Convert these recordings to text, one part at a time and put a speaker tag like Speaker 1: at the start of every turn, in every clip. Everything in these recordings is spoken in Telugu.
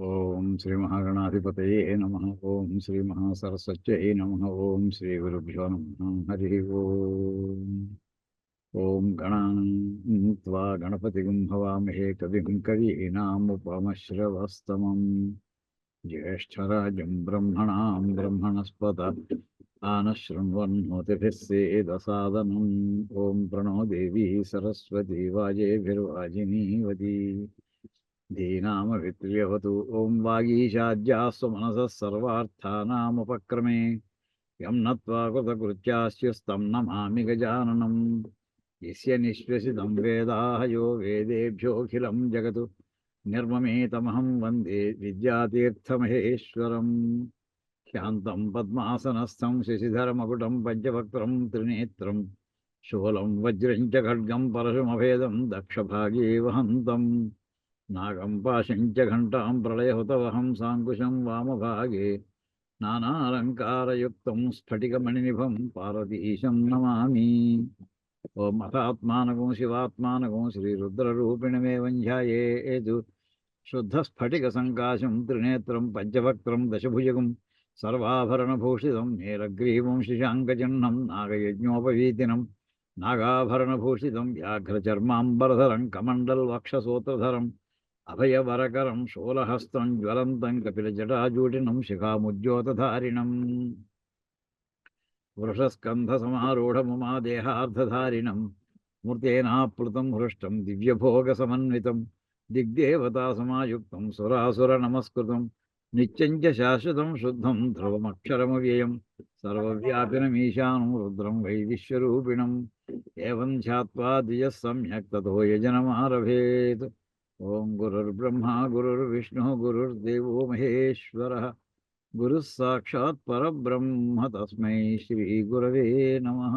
Speaker 1: ఓం శ్రీ మహాగణాధిపతయే నమః. ఓం శ్రీ మహాసరస్వత్యై నమః. ఓం శ్రీ గురుభ్యో నమః. హరి ఓం. ఓం గణానాం త్వా గణపతిం భవామహే కవిం కవీనాముపమశ్రవస్తమం జ్యేష్ఠరాజం బ్రహ్మణాం బ్రహ్మణస్పత ఆనశృణ్వన్నోతిభిः సేదసాదనం. ఓం ప్రణో దేవీ సరస్వతీ వాజేభిర్వాజినీవతి ధీనామవిత్ర్యవతు. ఓం వాగీశాద్యాస్వ మనసः సర్వార్థానాముపక్రమే యం నత్వా కృతకృత్యాస్యుస్తం నమామి గజాననం. యస్య నిశ్వసితం వేదాః యో వేదేభ్యోऽఖిలం జగతు నిర్మమేతమహం వందే విద్యాతీర్థమహేశ్వరం. శాంతం పద్మాసనస్థం శశిధరమకుటం పంచవక్త్రం త్రినేత్రం శూలం వజ్రం చ ఖడ్గం పరశుమభేదం దక్షభాగే వహంతం నాగం పాశం చ ఘంటాం ప్రళయహుతవహం సాంకుశం వామభాగే నానాలంకారయుక్తం స్ఫటికమణినిభం పార్వతీశం నమామి. ఓం అథాత్మానకం శివాత్మానకం శ్రీరుద్రరూపిణమేవం ధ్యాయేతు శుద్ధస్ఫటికసంకాశం త్రినేత్రం పంచవక్త్రం దశభుజగం సర్వాభరణభూషితం నీలగ్రీవం శశాంకచిహ్నం నాగయజ్ఞోపవీతినం నాగాభరణభూషితం వ్యాఘ్రచర్మాంబరధరం కమండల్వక్షసూత్రధరం అభయవరకరం శూలహస్తం జ్వలంతం కపిలజటాజూటినం శిఖాముజ్యోతధారిణం వృషస్కంధసమారూఢముమాదేహార్ధధారిణం మూర్తేనాప్లుతం హృష్టం దివ్యభోగసమన్వితం దిగ్దేవతాసమాయుక్తం సురాసురనమస్కృతం నిత్యం చ శాశ్వతం శుద్ధం ధ్రువమక్షరమవ్యయం సర్వవ్యాపినమీశానం రుద్రం వై విశ్వరూపిణం ఏవం ధ్యాత్వా ద్విజः సమ్యక్ తతో యజనమారభేత్. ఓం గురుర్బ్రహ్మా గురుర్విష్ణుః గురుర్దేవో మహేశ్వరः గురుः సాక్షాత్ పరబ్రహ్మ తస్మై శ్రీ గురవే నమః.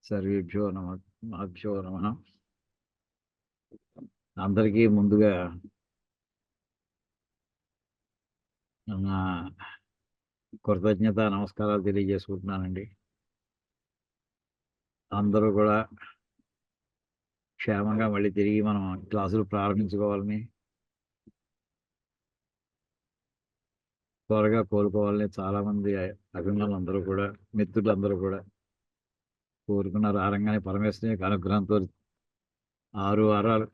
Speaker 1: సర్వేభ్యో నమః. అందరికీ ముందుగా నా కృతజ్ఞత నమస్కారాలు తెలియజేసుకుంటున్నానండి. అందరూ కూడా క్షేమంగా మళ్ళీ తిరిగి మనం క్లాసులు ప్రారంభించుకోవాలని, త్వరగా కోలుకోవాలని చాలామంది అభిమానులందరూ కూడా, మిత్రులందరూ కూడా కోరుకున్నారు. ఆరంగానే పరమేశ్వరుని యొక్క అనుగ్రహంతో 6 వారాలు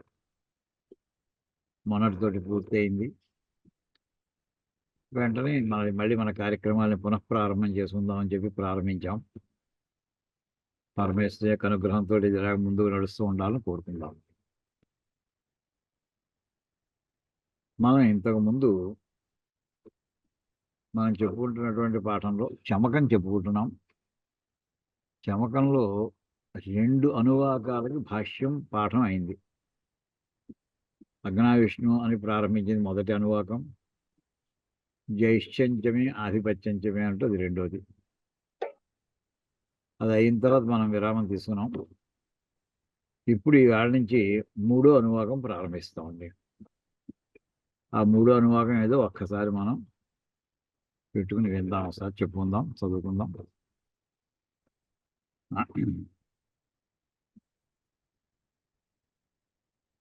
Speaker 1: మొన్నటితోటి పూర్తయింది. వెంటనే మళ్ళీ మన కార్యక్రమాలను పునఃప్రారంభం చేసుకుందామని చెప్పి ప్రారంభించాం. పరమేశ్వరుని యొక్క అనుగ్రహంతో ఇలా ముందుకు నడుస్తూ ఉండాలని కోరుకుందాం. మనం ఇంతకుముందు మనం చెప్పుకుంటున్నటువంటి పాఠంలో చమకం చెప్పుకుంటున్నాం. చమకంలో 2 అనువాకాలకు భాష్యం పాఠం అయింది. అగ్నావిష్ణు అని ప్రారంభించింది మొదటి అనువాకం, జైశ్చంచమే ఆధిపత్యంచమే అంటే అది రెండోది. అది అయిన తర్వాత మనం విరామం తీసుకున్నాం. ఇప్పుడు ఈ వేళ నుంచి 3వ అనువాకం ప్రారంభిస్తామండి. ఆ 3వ అనువాకం ఏదో ఒక్కసారి మనం పెట్టుకుని విందాం, ఒకసారి చెప్పుకుందాం, చదువుకుందాం.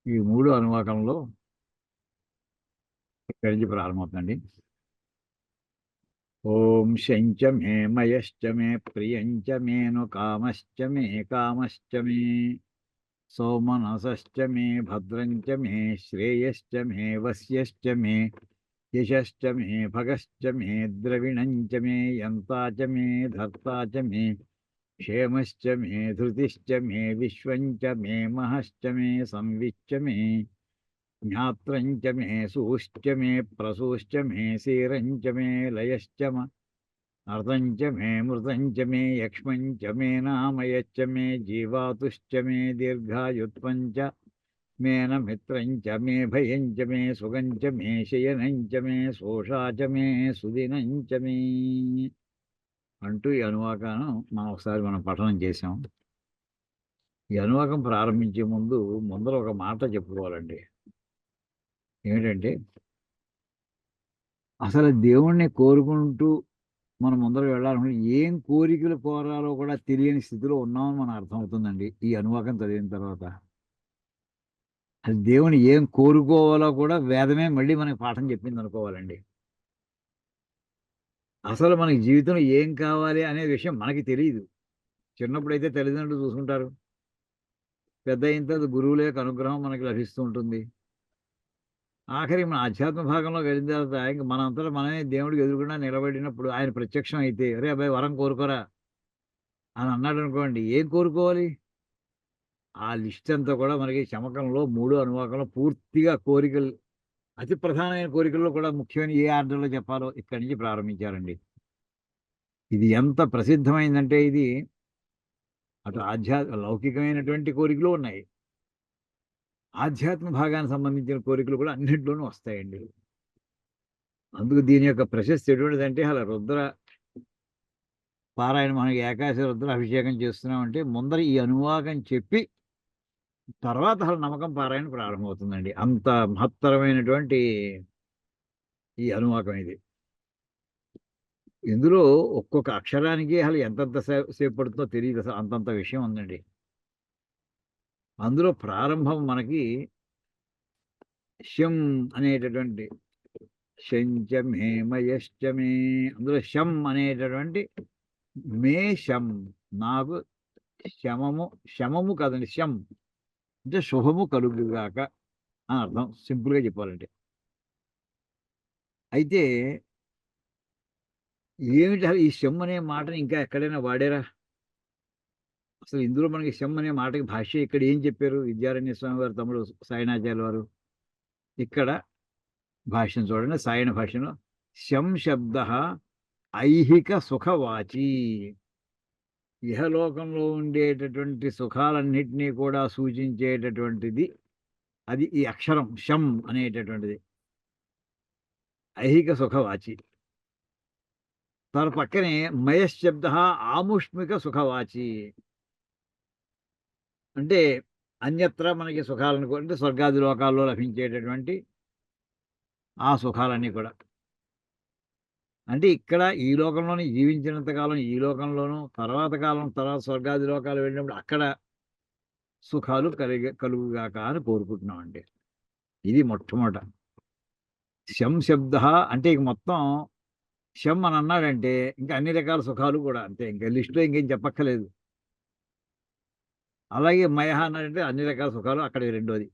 Speaker 1: ఈ 3వ అనువాకంలో ఇక్కడి నుంచి ప్రారంభమవుతుందండి. ఓం శంచ మే మయశ్చ మే ప్రియంచ మేను కామశ్చ మే కామశ్చ మే సోమనసశ్చ మే భద్రంచ మే శ్రేయశ్చ మే వస్యశ్చ మే యశశ్చ మే భగశ్చ మే ద్రవిణంచ మే యంతాచ మే ధర్తాచ మే క్షేమశ్చ మే ధృతిశ్చ మే విశ్వంచ మే మహశ్చ మే సంవిశ్చ మే జ్ఞాత్రంచ మే సూశ్చ మే ప్రసూశ్చ మే శీరంచ మే లయశ్చ అర్థంచ మే మృతంచ మే యక్ష్మంచ మే నామయశ్చ మే జీవాతుశ్చ మే దీర్ఘాయుత్వంచ మే నమిత్రంచ మే భయంచ మే సుగంచ మే శయనంచ మే శోషాచ మే సుదినంచ మే అంటూ ఈ అనువాకాన్ని మనం పఠనం చేసాం. ఈ అనువాకం ప్రారంభించే ముందర ఒక మాట చెప్పుకోవాలండి. ఏమిటంటే, అసలు దేవుణ్ణి కోరుకుంటూ మనం ముందరకు వెళ్ళాలంటే ఏం కోరికలు కోరాలో కూడా తెలియని స్థితిలో ఉన్నామని మనం అర్థమవుతుందండి ఈ అనువాకం చదివిన తర్వాత. అది దేవుని ఏం కోరుకోవాలో కూడా వేదమే మళ్ళీ మనకి పాఠం చెప్పింది అనుకోవాలండి. అసలు మనకి జీవితంలో ఏం కావాలి అనే విషయం మనకి తెలియదు. చిన్నప్పుడైతే తల్లిదండ్రులు చూసుకుంటారు. పెద్ద అయిన తర్వాత గురువుల యొక్క అనుగ్రహం మనకి లభిస్తూ ఉంటుంది. ఆఖరికి మన ఆధ్యాత్మ భాగంలోకి వెళ్ళిన తర్వాత ఇంక మనంతట మనమే దేవుడికి ఎదురుగుండా నిలబడినప్పుడు ఆయన ప్రత్యక్షం అయితే, "ఒరేయ్ అబ్బాయి వరం కోరుకోరా" అని అన్నాడనుకోండి, ఏం కోరుకోవాలి? ఆ లిస్ట్ అంతా కూడా మనకి చమకంలో మూడో అనువాకంలో పూర్తిగా కోరికలు అతి ప్రధానమైన కోరికల్లో కూడా ముఖ్యమైన ఏ ఆర్డర్‌లో చెప్పాలో ఇక్కడి నుంచి ప్రారంభించారండి. ఇది ఎంత ప్రసిద్ధమైందంటే ఇది అటు లౌకికమైనటువంటి కోరికలు ఉన్నాయి. ఆధ్యాత్మ భాగానికి సంబంధించిన కోరికలు కూడా అన్నింటిలోనూ వస్తాయండి. అందుకు దీని యొక్క ప్రశస్తి ఎటువంటిదంటే అలా రుద్ర పారాయణ మనకి ఏకాదశి రుద్ర అభిషేకం చేస్తున్నామంటే ముందర ఈ అనువాకం చెప్పి తర్వాత అసలు నమ్మకం పారాయణ ప్రారంభమవుతుందండి. అంత మహత్తరమైనటువంటి ఈ అనువాకం ఇది. ఇందులో ఒక్కొక్క అక్షరానికి అసలు ఎంతెంత సేపు పడుతుందో తెలీదు. అసలు అంతంత విషయం ఉందండి. అందులో ప్రారంభం మనకి శం అనేటటువంటి శంచమే మయశ్చమే అందులో శం అనేటటువంటి మే శం నాకు శమము శమము కాదండి శం అంటే శుభము కలుగుగాక అని అర్థం సింపుల్‌గా చెప్పాలంటే. అయితే ఏమిటి అసలు ఈ శం అనే మాటని ఇంకా ఎక్కడైనా వాడారా? అసలు ఇందులో మనకి శం అనే మాటకి భాష్య ఇక్కడ ఏం చెప్పారు? విద్యారణ్య స్వామి వారి తమ్ముడు సాయినాచార్యుల వారు. ఇక్కడ భాష్యం చూడండి. సాయణ భాష్యంలో శం శబ్దః ఐహిక సుఖవాచి. ఇహలోకంలో ఉండేటటువంటి సుఖాలన్నిటిని కూడా సూచించేటటువంటిది అది ఈ అక్షరం శం అనేటటువంటిది. ఐహిక సుఖవాచి. దాని పక్కనే మయశ్శబ్దః ఆముష్మిక సుఖవాచి. అంటే అన్యత్రా మనకి సుఖాలను అంటే స్వర్గాది లోకాల్లో లభించేటటువంటి ఆ సుఖాలన్నీ కూడా. అంటే ఇక్కడ ఈ లోకంలోనే జీవించినంత కాలం ఈ లోకంలోనూ, తర్వాత స్వర్గాది లోకాలు వెళ్ళినప్పుడు అక్కడ సుఖాలు కలుగుగాక అని కోరుకుంటున్నామండి. ఇది మొట్టమొదట. శం శబ్దః అంటే ఇక మొత్తం శం అని అన్నాడంటే ఇంకా అన్ని రకాల సుఖాలు కూడా అంతే. ఇంక లిస్ట్‌లో ఇంకేం చెప్పక్కర్లేదు. అలాగే మయః అన్నాడంటే అన్ని రకాల సుఖాలు అక్కడికి రెండోది.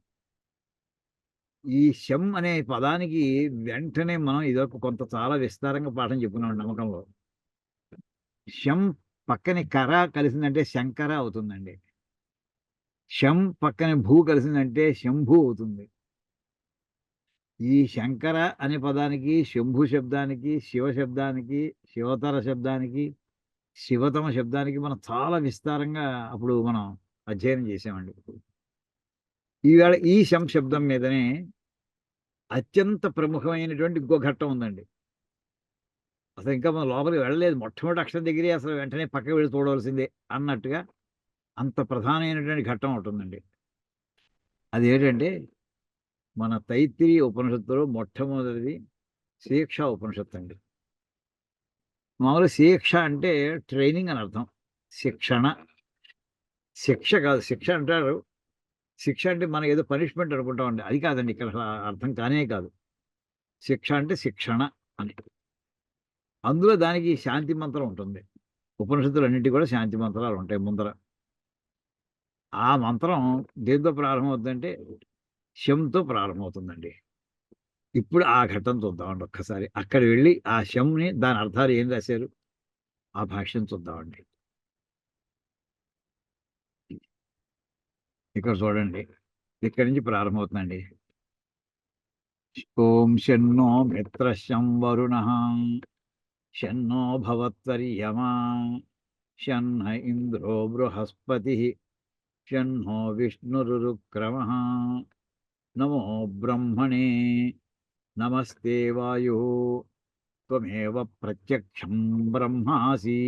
Speaker 1: ఈ శం అనే పదానికి వెంటనే మనం ఇదివరకు కొంత చాలా విస్తారంగా పాఠం చెప్పుకున్నాం నమ్మకంలో. శం పక్కనే కర కలిసిందంటే శంకర అవుతుందండి. శం పక్కన భూ కలిసిందంటే శంభు అవుతుంది. ఈ శంకర అనే పదానికి, శంభు శబ్దానికి, శివ శబ్దానికి, శివతర శబ్దానికి, శివతమ శబ్దానికి మనం చాలా విస్తారంగా అప్పుడు మనం అధ్యయనం చేసామండి. ఈవేళ ఈ శం శబ్దం మీదనే అత్యంత ప్రముఖమైనటువంటి ఇంకో ఘట్టం ఉందండి. అసలు ఇంకా మనం లోపలికి వెళ్ళలేదు. మొట్టమొదటి అక్షరం దగ్గరే అసలు వెంటనే పక్కకి వెళ్లి చూడవలసిందే అన్నట్టుగా అంత ప్రధానమైనటువంటి ఘట్టం ఒకటుందండి. అదేంటంటే మన తైత్తిరీయ ఉపనిషత్తులో మొట్టమొదటిది శీక్షా ఉపనిషత్తు అండి. మామూలుగా శీక్ష అంటే ట్రైనింగ్ అని అర్థం. శిక్షణ. శిక్ష కాదు. శిక్ష అంటారు. శిక్ష అంటే మనం ఏదో పనిష్మెంట్ అనుకుంటామండి. అది కాదండి ఇక్కడ అర్థం కానే కాదు. శిక్ష అంటే శిక్షణ అని. అందులో దానికి శాంతి మంత్రం ఉంటుంది. ఉపనిషత్తులన్నిటికి కూడా శాంతి మంత్రాలు ఉంటాయి ముందర. ఆ మంత్రం దేనితో ప్రారంభమవుతుందంటే శంతో ప్రారంభమవుతుందండి. ఇప్పుడు ఆ ఘట్టం చూద్దామండి ఒక్కసారి. అక్కడ వెళ్లి ఆ శంని దాని అర్థాలు ఏం రాశారు? ఆ భాష్యం చూద్దామండి. ఇక్కడ చూడండి. ఇక్కడి నుంచి ప్రారంభమవుతుందండి. ఓం శన్నో మిత్రః శం వరుణః శన్నో భవత్వర్యమా శన్న ఇంద్రో బృహస్పతిః శన్నో విష్ణురురుక్రమః నమో బ్రహ్మణే నమస్తే వాయో త్వమేవ ప్రత్యక్షం బ్రహ్మాసి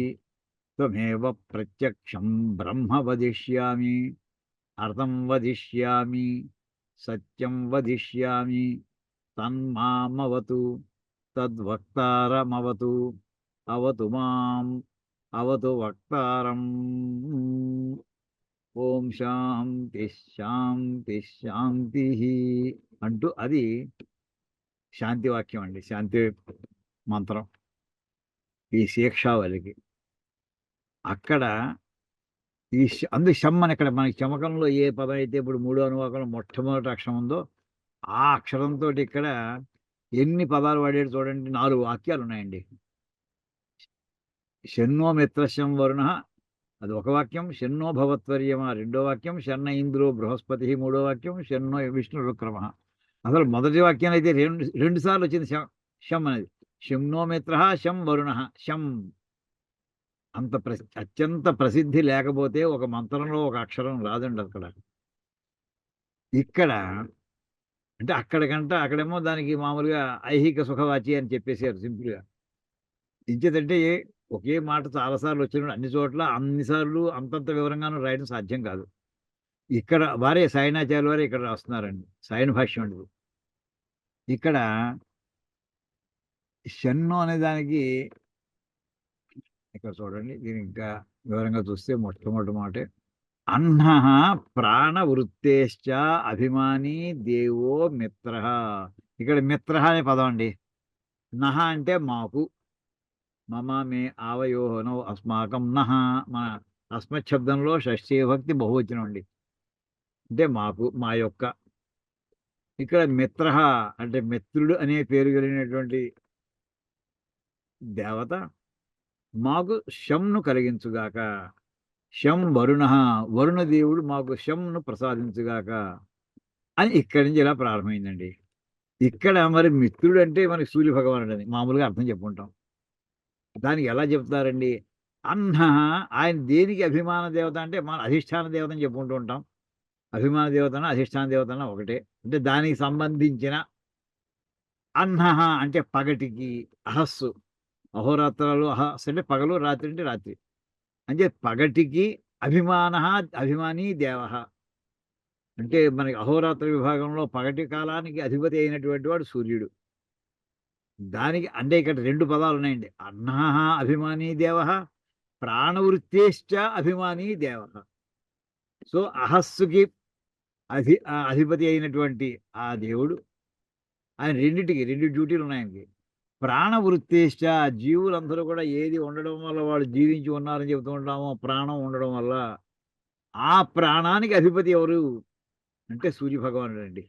Speaker 1: త్వమేవ ప్రత్యక్షం బ్రహ్మ వదిష్యామి అర్థం వదిష్యామి సత్యం వదిష్యామి తన్మామవతు తద్వక్తారమవతు అవతు మాం అవతు వక్తారం ఓం శాంతి శాంతి శాంతి అంటూ అది శాంతి వాక్యం అండి, శాంతి మంత్రం ఈ శిక్షావళికి. అక్కడ ఈ అందుకు షమ్ అని ఇక్కడ మనకి చమకంలో ఏ పదం అయితే ఇప్పుడు మూడో అనువాకంలో మొట్టమొదటి అక్షరం ఉందో ఆ అక్షరంతో ఇక్కడ ఎన్ని పదాలు వాడాడు చూడండి. 4 వాక్యాలు ఉన్నాయండి. షన్నో మిత్రశం వరుణ అది ఒక వాక్యం, షన్నో భవత్వర్యమ రెండో వాక్యం, షన్న ఇంద్రో బృహస్పతి మూడో వాక్యం, షన్నో విష్ణు రుక్రమ. అసలు మొదటి వాక్యం అయితే రెండు సార్లు వచ్చింది షం అనేది. షమ్నో మిత్ర శం వరుణ శం. అంత అత్యంత ప్రసిద్ధి లేకపోతే ఒక మంత్రంలో ఒక అక్షరం రాదండి అక్కడ. ఇక్కడ అంటే అక్కడేమో దానికి మామూలుగా ఐహిక సుఖవాచి అని చెప్పేసారు సింపుల్గా. ఇంకేదంటే ఒకే మాట చాలాసార్లు వచ్చినప్పుడు అన్ని చోట్ల అన్నిసార్లు అంతంత వివరంగానూ రాయడం సాధ్యం కాదు. ఇక్కడ వారే సాయనాచార్య వారే ఇక్కడ రాస్తున్నారండి, సాయన భాష్యం అండి. ఇక్కడ షన్ను అనే దానికి ఇక్కడ చూడండి, దీని ఇంకా వివరంగా చూస్తే మొట్టమొదటి మాటే అహ్న ప్రాణవృత్తేశ్చ అభిమాని దేవో మిత్ర. ఇక్కడ మిత్ర అనే పదం అండి. నహ అంటే మాకు, మమ మే ఆవయోహనో అస్మాకం నహ. మన అస్మత్ శబ్దంలో షష్ఠీ విభక్తి బహువచనం అండి, అంటే మాకు, మా యొక్క. ఇక్కడ మిత్ర అంటే మిత్రుడు అనే పేరు కలిగినటువంటి దేవత మాకు శంను కలిగించుగాక. శం వరుణ, వరుణదేవుడు మాకు శంను ప్రసాదించుగాక అని ఇక్కడి నుంచి ఇలా ప్రారంభమైందండి. ఇక్కడ మరి మిత్రుడు అంటే మనకి సూర్య భగవానుడు అని మామూలుగా అర్థం చెప్పుకుంటాం. దానికి ఎలా చెప్తారండి? అహ్న ఆయన దేనికి అభిమాన దేవత అంటే మన అధిష్టాన దేవత అని చెప్పుకుంటూ ఉంటాం. అభిమాన దేవతన అధిష్టాన దేవతన ఒకటే, అంటే దానికి సంబంధించిన. అహ్న అంటే పగటికి, అహస్సు అహోరాత్రాలు, అహస్ అంటే పగలు, రాత్రి అంటే రాత్రి. అంటే పగటికి అభిమాన అభిమాని దేవ. అంటే మనకి అహోరాత్ర విభాగంలో పగటి కాలానికి అధిపతి అయినటువంటి వాడు సూర్యుడు. దానికి అంటే ఇక్కడ 2 పదాలు ఉన్నాయండి. అహ్న అభిమాని దేవ, ప్రాణవృత్తేశ్చ అభిమాని దేవ. సో అహస్సుకి అధిపతి అయినటువంటి ఆ దేవుడు, ఆయన రెండింటికి 2 డ్యూటీలు ఉన్నాయండి. ప్రాణవృత్తేశ్చ జీవులందరూ కూడా ఏది ఉండడం వల్ల వాళ్ళు జీవించి ఉన్నారని చెబుతూ ఉంటామో ప్రాణం ఉండడం వల్ల, ఆ ప్రాణానికి అధిపతి ఎవరు అంటే సూర్య భగవానుడు అండి.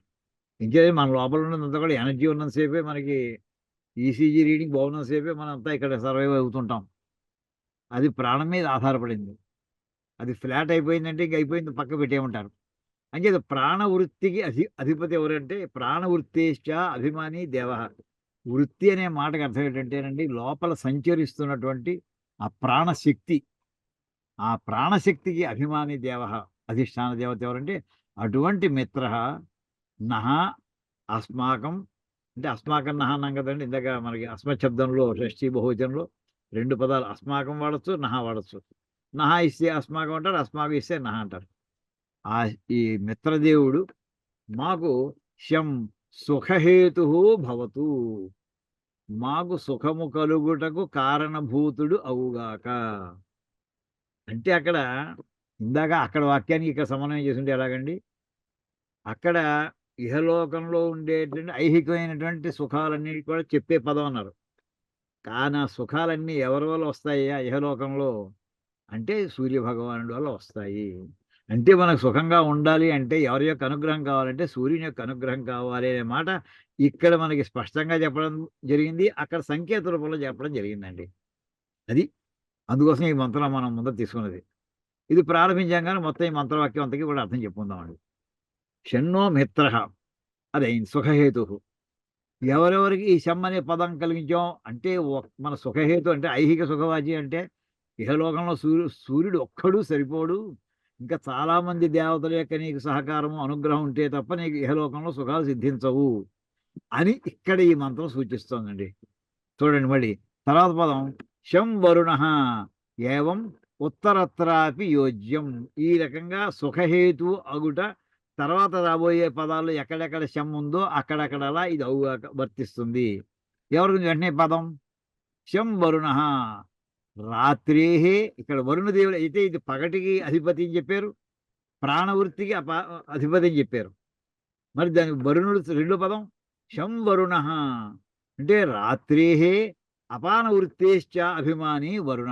Speaker 1: ఇంకేది మన లోపల ఉన్నదంతా కూడా ఎనర్జీ ఉన్నంతసేపే మనకి ఈసీజీ రీడింగ్ బాగున్నంతసేపే మనం అంతా ఇక్కడ సర్వైవ్ అవుతుంటాం. అది ప్రాణం మీద ఆధారపడింది. అది ఫ్లాట్ అయిపోయిందంటే ఇంక అయిపోయింది, పక్క పెట్టేయమంటారు. అంటే ప్రాణవృత్తికి అధిపతి ఎవరంటే ప్రాణవృత్తేశ్చ అభిమాని దేవ. వృత్తి అనే మాటకు అర్థం ఏంటంటేనండి, లోపల సంచరిస్తున్నటువంటి ఆ ప్రాణశక్తి. ఆ ప్రాణశక్తికి అభిమాని దేవ, అధిష్టాన దేవత ఎవరంటే అటువంటి మిత్ర. నహ అస్మాకం అంటే అస్మాకం నహ అన్నాం కదండి ఇందాక. మనకి అస్మత్ శబ్దంలో షష్ఠీ బహువచనంలో 2 పదాలు అస్మాకం వాడచ్చు, నహ వాడచ్చు. నహ ఇస్తే అస్మాకం అంటారు, అస్మాకం ఇస్తే నహ అంటారు. ఈ మిత్రదేవుడు మాకు శం సుఖహేతు భవతు, మాకు సుఖము కలుగుటకు కారణభూతుడు అవుగాక. అంటే అక్కడ ఇందాక అక్కడ వాక్యానికి ఇక్కడ సమన్వయం చేస్తుంటే ఎలాగండి? అక్కడ ఇహలోకంలో ఉండేటువంటి ఐహికమైనటువంటి సుఖాలన్నీ కూడా చెప్పే పదం అన్నారు. కానీ ఆ సుఖాలన్నీ ఎవరి వల్ల వస్తాయా ఇహలోకంలో అంటే సూర్య భగవానుడి వల్ల వస్తాయి. అంటే మనకు సుఖంగా ఉండాలి అంటే ఎవరి యొక్క అనుగ్రహం కావాలంటే సూర్యుని యొక్క అనుగ్రహం కావాలి అనే మాట ఇక్కడ మనకి స్పష్టంగా చెప్పడం జరిగింది. అక్కడ సంకేత రూపంలో చెప్పడం జరిగిందండి. అది అందుకోసం ఈ మంత్రం మనం ముందర తీసుకున్నది. ఇది ప్రారంభించాం మొత్తం ఈ మంత్రవాక్యం అంతకి కూడా అర్థం చెప్పుకుందామండి. షన్నో మిత్ర అదైంది సుఖహేతు. ఎవరెవరికి ఈ శమ్ అనే పదం కలిగించాం అంటే మన సుఖహేతు అంటే ఐహిక సుఖవాచి అంటే ఇహలోకంలో సూర్యుడు ఒక్కడు సరిపోడు, ఇంకా చాలామంది దేవతల యొక్క నీకు సహకారము అనుగ్రహం ఉంటే తప్ప నీకు ఇహలోకంలో సుఖాలు సిద్ధించవు అని ఇక్కడ ఈ మంత్రం సూచిస్తోందండి. చూడండి మళ్ళీ తర్వాత పదం శం వరుణ ఏవం ఉత్తరత్రాపి యోజ్యం. ఈ రకంగా సుఖహేతు అగుట తర్వాత రాబోయే పదాలు ఎక్కడెక్కడ శం ఉందో అక్కడక్కడలా ఇది అవుగాక వర్తిస్తుంది. ఎవరి గురించి వెంటనే పదం శం వరుణ రాత్రే. ఇక్కడ వరుణదేవుడు అయితే ఇది పగటికి అధిపతి అని చెప్పారు, ప్రాణవృత్తికి అధిపతి అని చెప్పారు. మరి దానికి వరుణుడు రెండో పదం శం వరుణ అంటే రాత్రేహే అపాన వృత్తేశ్చ అభిమాని వరుణ.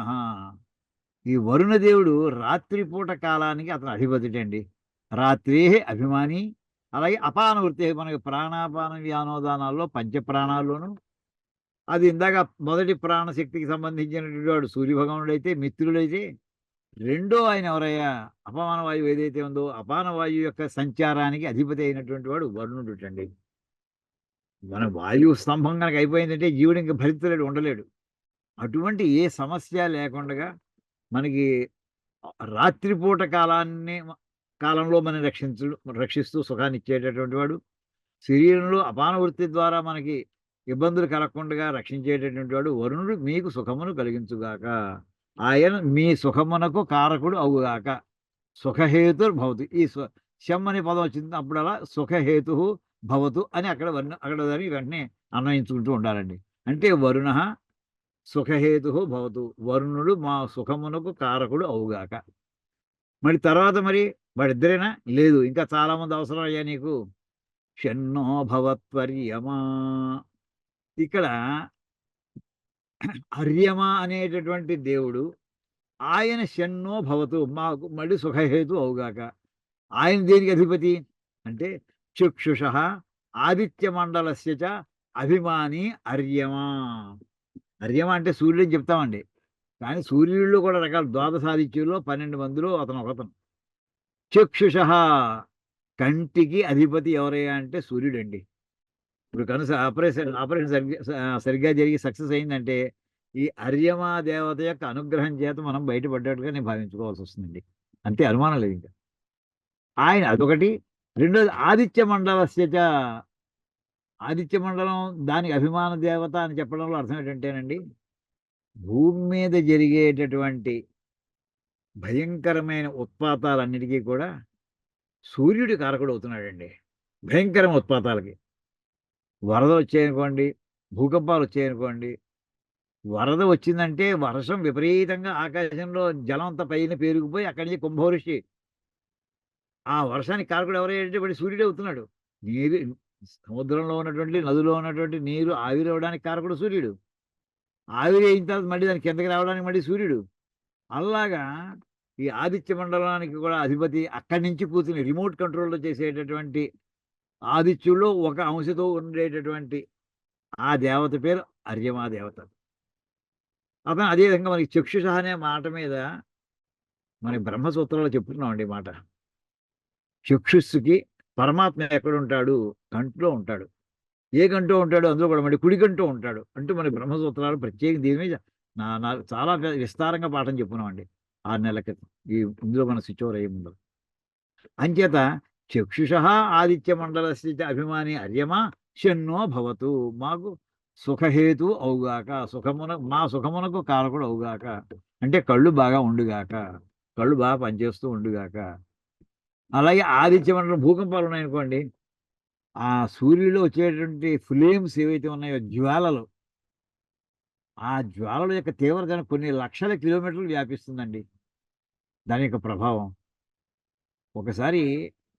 Speaker 1: ఈ వరుణదేవుడు రాత్రిపూట కాలానికి అతను అధిపతి అండి. రాత్రేహే అభిమాని. అలాగే అపాన వృత్తి మనకి ప్రాణాపాన వ్యానోదానాల్లో పంచప్రాణాల్లోనూ అది ఇందాక మొదటి ప్రాణశక్తికి సంబంధించినటువంటి వాడు సూర్యభగవానుడు అయితే, మిత్రుడైతే రెండో ఆయన ఎవరయ్యా అపమాన వాయువు ఏదైతే ఉందో అపాన వాయువు యొక్క సంచారానికి అధిపతి అయినటువంటి వాడు వరుణుడు అండి. మన వాయువు స్తంభం కనుక అయిపోయిందంటే జీవుడు ఇంకా భరితలేడు, ఉండలేడు. అటువంటి ఏ సమస్య లేకుండా మనకి రాత్రిపూట కాలంలో మనం రక్షిస్తూ సుఖాన్ని ఇచ్చేటటువంటి వాడు, శరీరంలో అపాన వృత్తి ద్వారా మనకి ఇబ్బందులు కలగకుండా రక్షించేటటువంటి వాడు వరుణుడు మీకు సుఖమును కలిగించుగాక. ఆయన మీ సుఖమునకు కారకుడు అవుగాక. సుఖహేతుర్ భవతు. ఈ శం అనే పదం వచ్చింది అప్పుడలా సుఖహేతు భవతు అని అక్కడ దానికి వెంటనే అన్వయించుకుంటూ ఉండాలండి. అంటే వరుణ సుఖహేతు భవతు, వరుణుడు మా సుఖమునకు కారకుడు అవుగాక. మరి తర్వాత మరి వాడిద్దరేనా? లేదు, ఇంకా చాలా మంది అవసరం అయ్యా నీకు. షన్నో భవత్వర్యమా. ఇక్కడ అర్యమ అనేటటువంటి దేవుడు ఆయన షన్నో భవతు మాకు మళ్ళీ సుఖహేతు అవుగాక. ఆయన దేనికి అధిపతి అంటే చక్షుష ఆదిత్య మండలస్య చ అభిమాని అర్యమా. అర్యమ అంటే సూర్యుడు అని చెప్తామండి, కానీ సూర్యుల్లో కూడా రకాల ద్వాదశాదిత్యుల్లో 12 మందిలో అతను ఒకతను. చక్షుష కంటికి అధిపతి ఎవరయ్యా అంటే సూర్యుడండి. ఇప్పుడు ఆపరేషన్ సరిగ్గా జరిగి సక్సెస్ అయిందంటే ఈ అర్యమా దేవత యొక్క అనుగ్రహం చేత మనం బయటపడ్డట్టుగా నేను భావించుకోవాల్సి వస్తుందండి. అంతే, అనుమానం లేదు ఇంకా. ఆయన అదొకటి. రెండోది ఆదిత్య మండలస్య చ. ఆదిత్య మండలం దానికి అభిమాన దేవత అని చెప్పడంలో అర్థం ఏంటంటేనండి, భూమి మీద జరిగేటటువంటి భయంకరమైన ఉత్పాతాలన్నిటికీ కూడా సూర్యుడి కారకుడు అవుతున్నాడండి. భయంకరమైన ఉత్పాతాలకి వరద వచ్చాయనుకోండి, భూకంపాలు వచ్చాయనుకోండి, వరద వచ్చిందంటే వర్షం విపరీతంగా ఆకాశంలో జలం అంతా పైన పేరుకుపోయి అక్కడి నుంచి కుంభవృష్టి. ఆ వర్షానికి కారకుడు ఎవరంటే వాడు సూర్యుడే అవుతున్నాడు. నీరు సముద్రంలో ఉన్నటువంటి నదిలో ఉన్నటువంటి నీరు ఆవిరవడానికి కారకుడు సూర్యుడు. ఆవిరి అయిన తర్వాత మళ్ళీ దాని కిందకి రావడానికి మళ్ళీ సూర్యుడు. అలాగా ఈ ఆదిత్య మండలానికి కూడా అధిపతి అక్కడి నుంచి కూర్చుని రిమోట్ కంట్రోల్లో చేసేటటువంటి ఆదిత్యుల్లో ఒక అంశతో ఉండేటటువంటి ఆ దేవత పేరు అర్యమా దేవత. అతను అదేవిధంగా మనకి చక్షుష అనే మాట మీద మన బ్రహ్మసూత్రాల్లో చెప్తున్నామండి మాట. చక్షుస్సుకి పరమాత్మ ఎక్కడుంటాడు? కంట్లో ఉంటాడు. ఏ కంటో ఉంటాడు? అందులో కూడా మళ్ళీ కుడి కంటో ఉంటాడు అంటూ మన బ్రహ్మసూత్రాలు ప్రత్యేక దీని మీద చాలా విస్తారంగా పాఠం చెప్పుకున్నామండి 6 నెలల క్రితం. ఇందులో మన స్విచ్ ఓవర్ అయ్యే ముందు. అంచేత చక్షుష ఆదిత్య మండలస్య అభిమాని అర్యమా షన్నో భవతు మాకు సుఖహేతు అవుగాక. మా సుఖమునకు కారకుడు అవుగాక అంటే కళ్ళు బాగా ఉండుగాక, కళ్ళు బాగా పనిచేస్తూ ఉండుగాక. అలాగే ఆదిత్య మండలం భూకంపాలు ఉన్నాయనుకోండి, ఆ సూర్యుడిలో వచ్చేటువంటి ఫ్లేమ్స్ ఏవైతే ఉన్నాయో జ్వాలలు, ఆ జ్వాలల యొక్క తీవ్రత కొన్ని లక్షల కిలోమీటర్లు వ్యాపిస్తుందండి దాని యొక్క ప్రభావం. ఒకసారి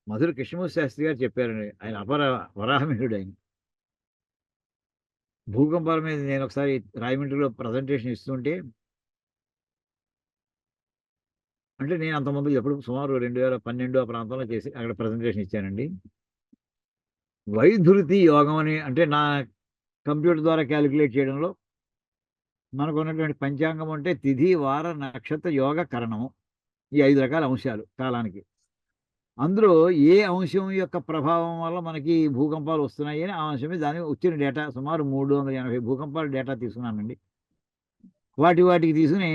Speaker 1: మధుర కృష్ణమూర్తి శాస్త్రి గారు చెప్పారండి, ఆయన వరాహమిహిరుడు ఆయన. భూకంపాల మీద నేను ఒకసారి రాయమండ్రిలో ప్రజెంటేషన్ ఇస్తుంటే, అంటే నేను అంతకుముందు ఎప్పుడు సుమారు 2012 ఆ ప్రాంతంలో చేసి అక్కడ ప్రజెంటేషన్ ఇచ్చానండి. వైధృతి యోగం అని అంటే నా కంప్యూటర్ ద్వారా క్యాలిక్యులేట్ చేయడంలో మనకు ఉన్నటువంటి పంచాంగం అంటే తిథి వార నక్షత్ర యోగ కరణము, ఈ 5 రకాల అంశాలు కాలానికి. అందులో ఏ అంశం యొక్క ప్రభావం వల్ల మనకి భూకంపాలు వస్తున్నాయి అని ఆ అంశమే దాని వచ్చిన డేటా సుమారు 380 భూకంపాల డేటా తీసుకున్నానండి. వాటికి తీసుకుని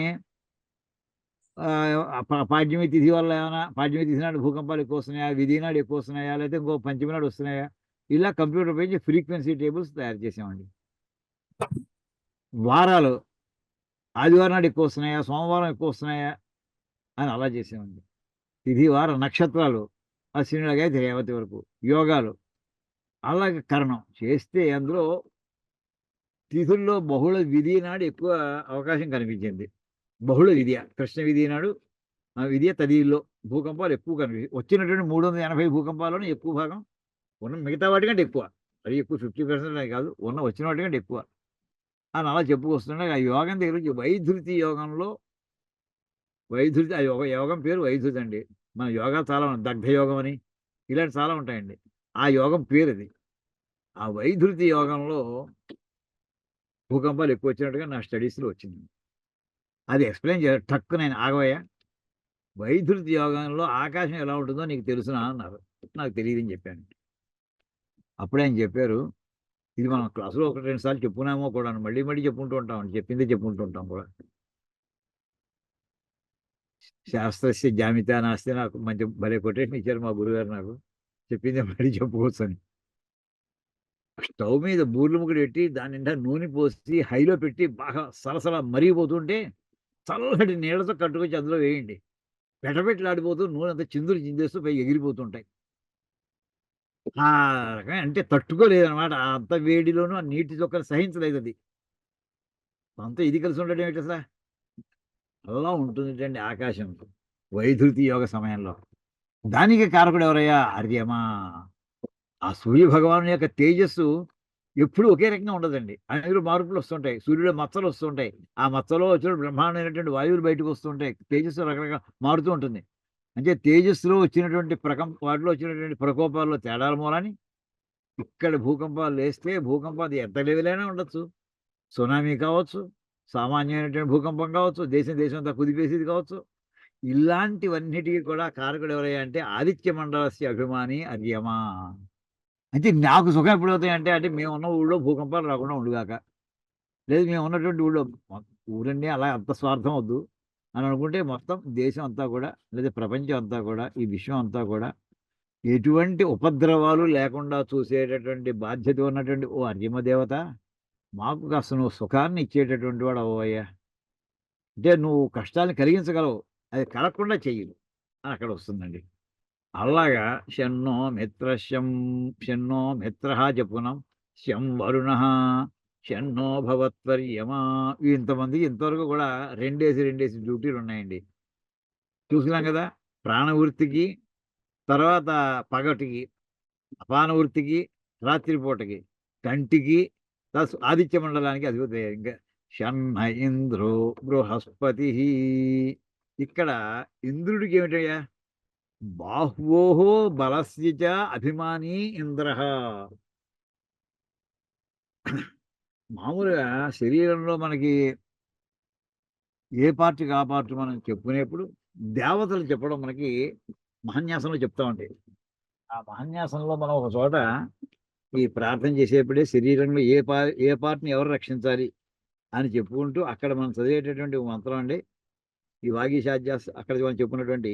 Speaker 1: పాడ్యమి తిథి వల్ల ఏమైనా పాడ్యమి తిథి నాడు భూకంపాలు ఎక్కువ వస్తున్నాయా, విధి నాడు ఎక్కువ వస్తున్నాయా, లేకపోతే ఇంకో పంచమి నాడు వస్తున్నాయా, ఇలా కంప్యూటర్ పై ఫ్రీక్వెన్సీ టేబుల్స్ తయారు చేసామండి. వారాలు ఆదివారం నాడు ఎక్కువ వస్తున్నాయా, సోమవారం ఎక్కువ వస్తున్నాయా అని అలా చేసామండి. తిథి వార నక్షత్రాలు అశ్వినిలాగా అయితే రేవతి వరకు, యోగాలు అలాగే కరణం చేస్తే అందులో తిథుల్లో బహుళ విధి నాడు ఎక్కువ అవకాశం కనిపించింది. బహుళ విద్య కృష్ణ విధి నాడు ఇదే తదిలో భూకంపాలు ఎక్కువ కనిపి వచ్చినటువంటి 380 భూకంపాల్లోనే ఎక్కువ భాగం ఉన్న మిగతా వాటికంటే ఎక్కువ. అది ఎక్కువ 50% కాదు. వచ్చిన వాటికంటే ఎక్కువ. అని అలా చెప్పుకొస్తుండగా ఆ యోగం దగ్గర నుంచి వైధృతి యోగంలో వైధృతి ఆ యోగం పేరు వైధృతి అండి. మన యోగాలు చాలా ఉన్నాయి. దగ్ధ యోగం అని ఇలాంటి చాలా ఉంటాయండి. ఆ యోగం పేరది. ఆ వైధృతి యోగంలో భూకంపాలు ఎక్కువ వచ్చినట్టుగా నా స్టడీస్‌లో వచ్చింది. అది ఎక్స్‌ప్లెయిన్ చేయాలి టక్కున ఆయన ఆగవయ్యా! వైధృతి యోగంలో ఆకాశం ఎలా ఉంటుందో నీకు తెలుసునా అన్నారు. నాకు తెలీదని చెప్పాను. అప్పుడే ఆయన చెప్పారు, ఇది మనం క్లాస్‌లో 1, 2 సార్లు చెప్పుకున్నామో కూడాను. మళ్ళీ మళ్ళీ చెప్పుకుంటూ ఉంటాం. చెప్పిందే చెప్పుకుంటూ ఉంటాం కూడా. శాస్త్రస్య జామితా నాస్తి నాకు మంచి భలే కొటేషన్ ఇచ్చారు మా గురువుగారు నాకు. చెప్పిందే మళ్ళీ చెప్పుకోవచ్చని. స్టవ్ మీద బూర్లు ముక్కడు పెట్టి దాని నిండా నూనె పోసి హైలో పెట్టి బాగా సలసల మరిగిపోతుంటే చల్లటి నీళ్ళతో కట్టుకొచ్చి అందులో వేయండి. పెటపెటలాడిపోతూ నూనెంతా చిందులు చిందేస్తూ పైకి ఎగిరిపోతుంటాయి. ఆ రకంగా అంటే తట్టుకోలేదనమాట. అంత వేడిలోనూ ఆ నీటి చుక్కలు సహించలేదది. అంతా ఇది కలిసి ఉండడం ఏంటసల? అలా ఉంటుందటండి ఆకాశం. వైధృతి యోగ సమయంలో. దానికి కారకుడు ఎవరయ్యా? ఆర్యమా. ఆ సూర్య భగవానుని యొక్క తేజస్సు ఎప్పుడూ ఒకే రకంగా ఉండదండి. అందులో మార్పులొస్తుంటాయి. సూర్యుడిలో మచ్చలొస్తుంటాయి. ఆ మచ్చలో వచ్చినప్పుడు బ్రహ్మాండమైనటువంటి వాయువులు బయటకొస్తుంటాయి. తేజస్సు రకరకాల మారుతూ ఉంటుంది. అంటే తేజస్సులో వచ్చినటువంటి వాటిలో వచ్చినటువంటి ప్రకోపాల్లో తేడాల మూలాని ఇక్కడ భూకంపాలు లేస్తే భూకంపం అది ఎంత లెవెలైనా ఉండొచ్చు. సునామీ కావచ్చు, సామాన్యమైనటువంటి భూకంపం కావచ్చు, దేశం అంతా కుదిపేసేది కావచ్చు. ఇలాంటివన్నిటికి కూడా కారకుడు ఎవరయ్యా అంటే ఆదిత్య మండలస్య అభిమాని అర్యమా. అంటే నాకు సుఖం ఎప్పుడవుతాయంటే అంటే మేమున్న ఊళ్ళో భూకంపాలు రాకుండా ఉండుగాక. లేదు మేమున్నటువంటి ఊళ్ళో ఊరండి అలా అంత స్వార్థం వద్దు అని అనుకుంటే మొత్తం దేశం అంతా కూడా లేదా ప్రపంచం అంతా కూడా ఈ విశ్వం అంతా కూడా ఎటువంటి ఉపద్రవాలు లేకుండా చూసేటటువంటి బాధ్యత ఉన్నటువంటి ఓ అర్యమ దేవత మాకు కాస్త నువ్వు సుఖాన్ని ఇచ్చేటటువంటి వాడు అవ్వయ్యా. అంటే నువ్వు కష్టాన్ని కలిగించగలవు. అది కలగకుండా చెయ్యి అని అక్కడ వస్తుందండి. అలాగా షన్నో మిత్రః చెప్పుకున్నాం. శం వరుణః, షన్నో భవత్వర్యమా. ఇంతమందికి ఇంతవరకు కూడా రెండేసి డ్యూటీలున్నాయండి. చూస్తున్నాం గదా! ప్రాణవృత్తికి, తర్వాత పగటికి, అపాన వృత్తికి, రాత్రి పూటకి, కంటికి ఆదిత్య మండలానికి అధిపతి ఇంకా షన్న ఇంద్రో బృహస్పతిః. ఇక్కడ ఇంద్రుడికి ఏమిటయ్యా? బాహ్వోః బలస్య చ అభిమానీ ఇంద్రః. మామూలుగా శరీరంలో మనకి ఏ పార్ట్‌కి ఆ పార్ట్ మనం చెప్పుకునేప్పుడు దేవతలు చెప్పడం మనకి మహాన్యాసంలో చెప్తామండి. ఆ మహాన్యాసంలో మనం ఒక చోట ఈ ప్రార్థన చేసేప్పుడే శరీరంలో ఏ పార్ట్‌ని ఎవరు రక్షించాలి అని చెప్పుకుంటూ అక్కడ మనం చదివేటటువంటి మంత్రం అండి. ఈ వాగీషాధ్యాస్ అక్కడ మనం చెప్పుకున్నటువంటి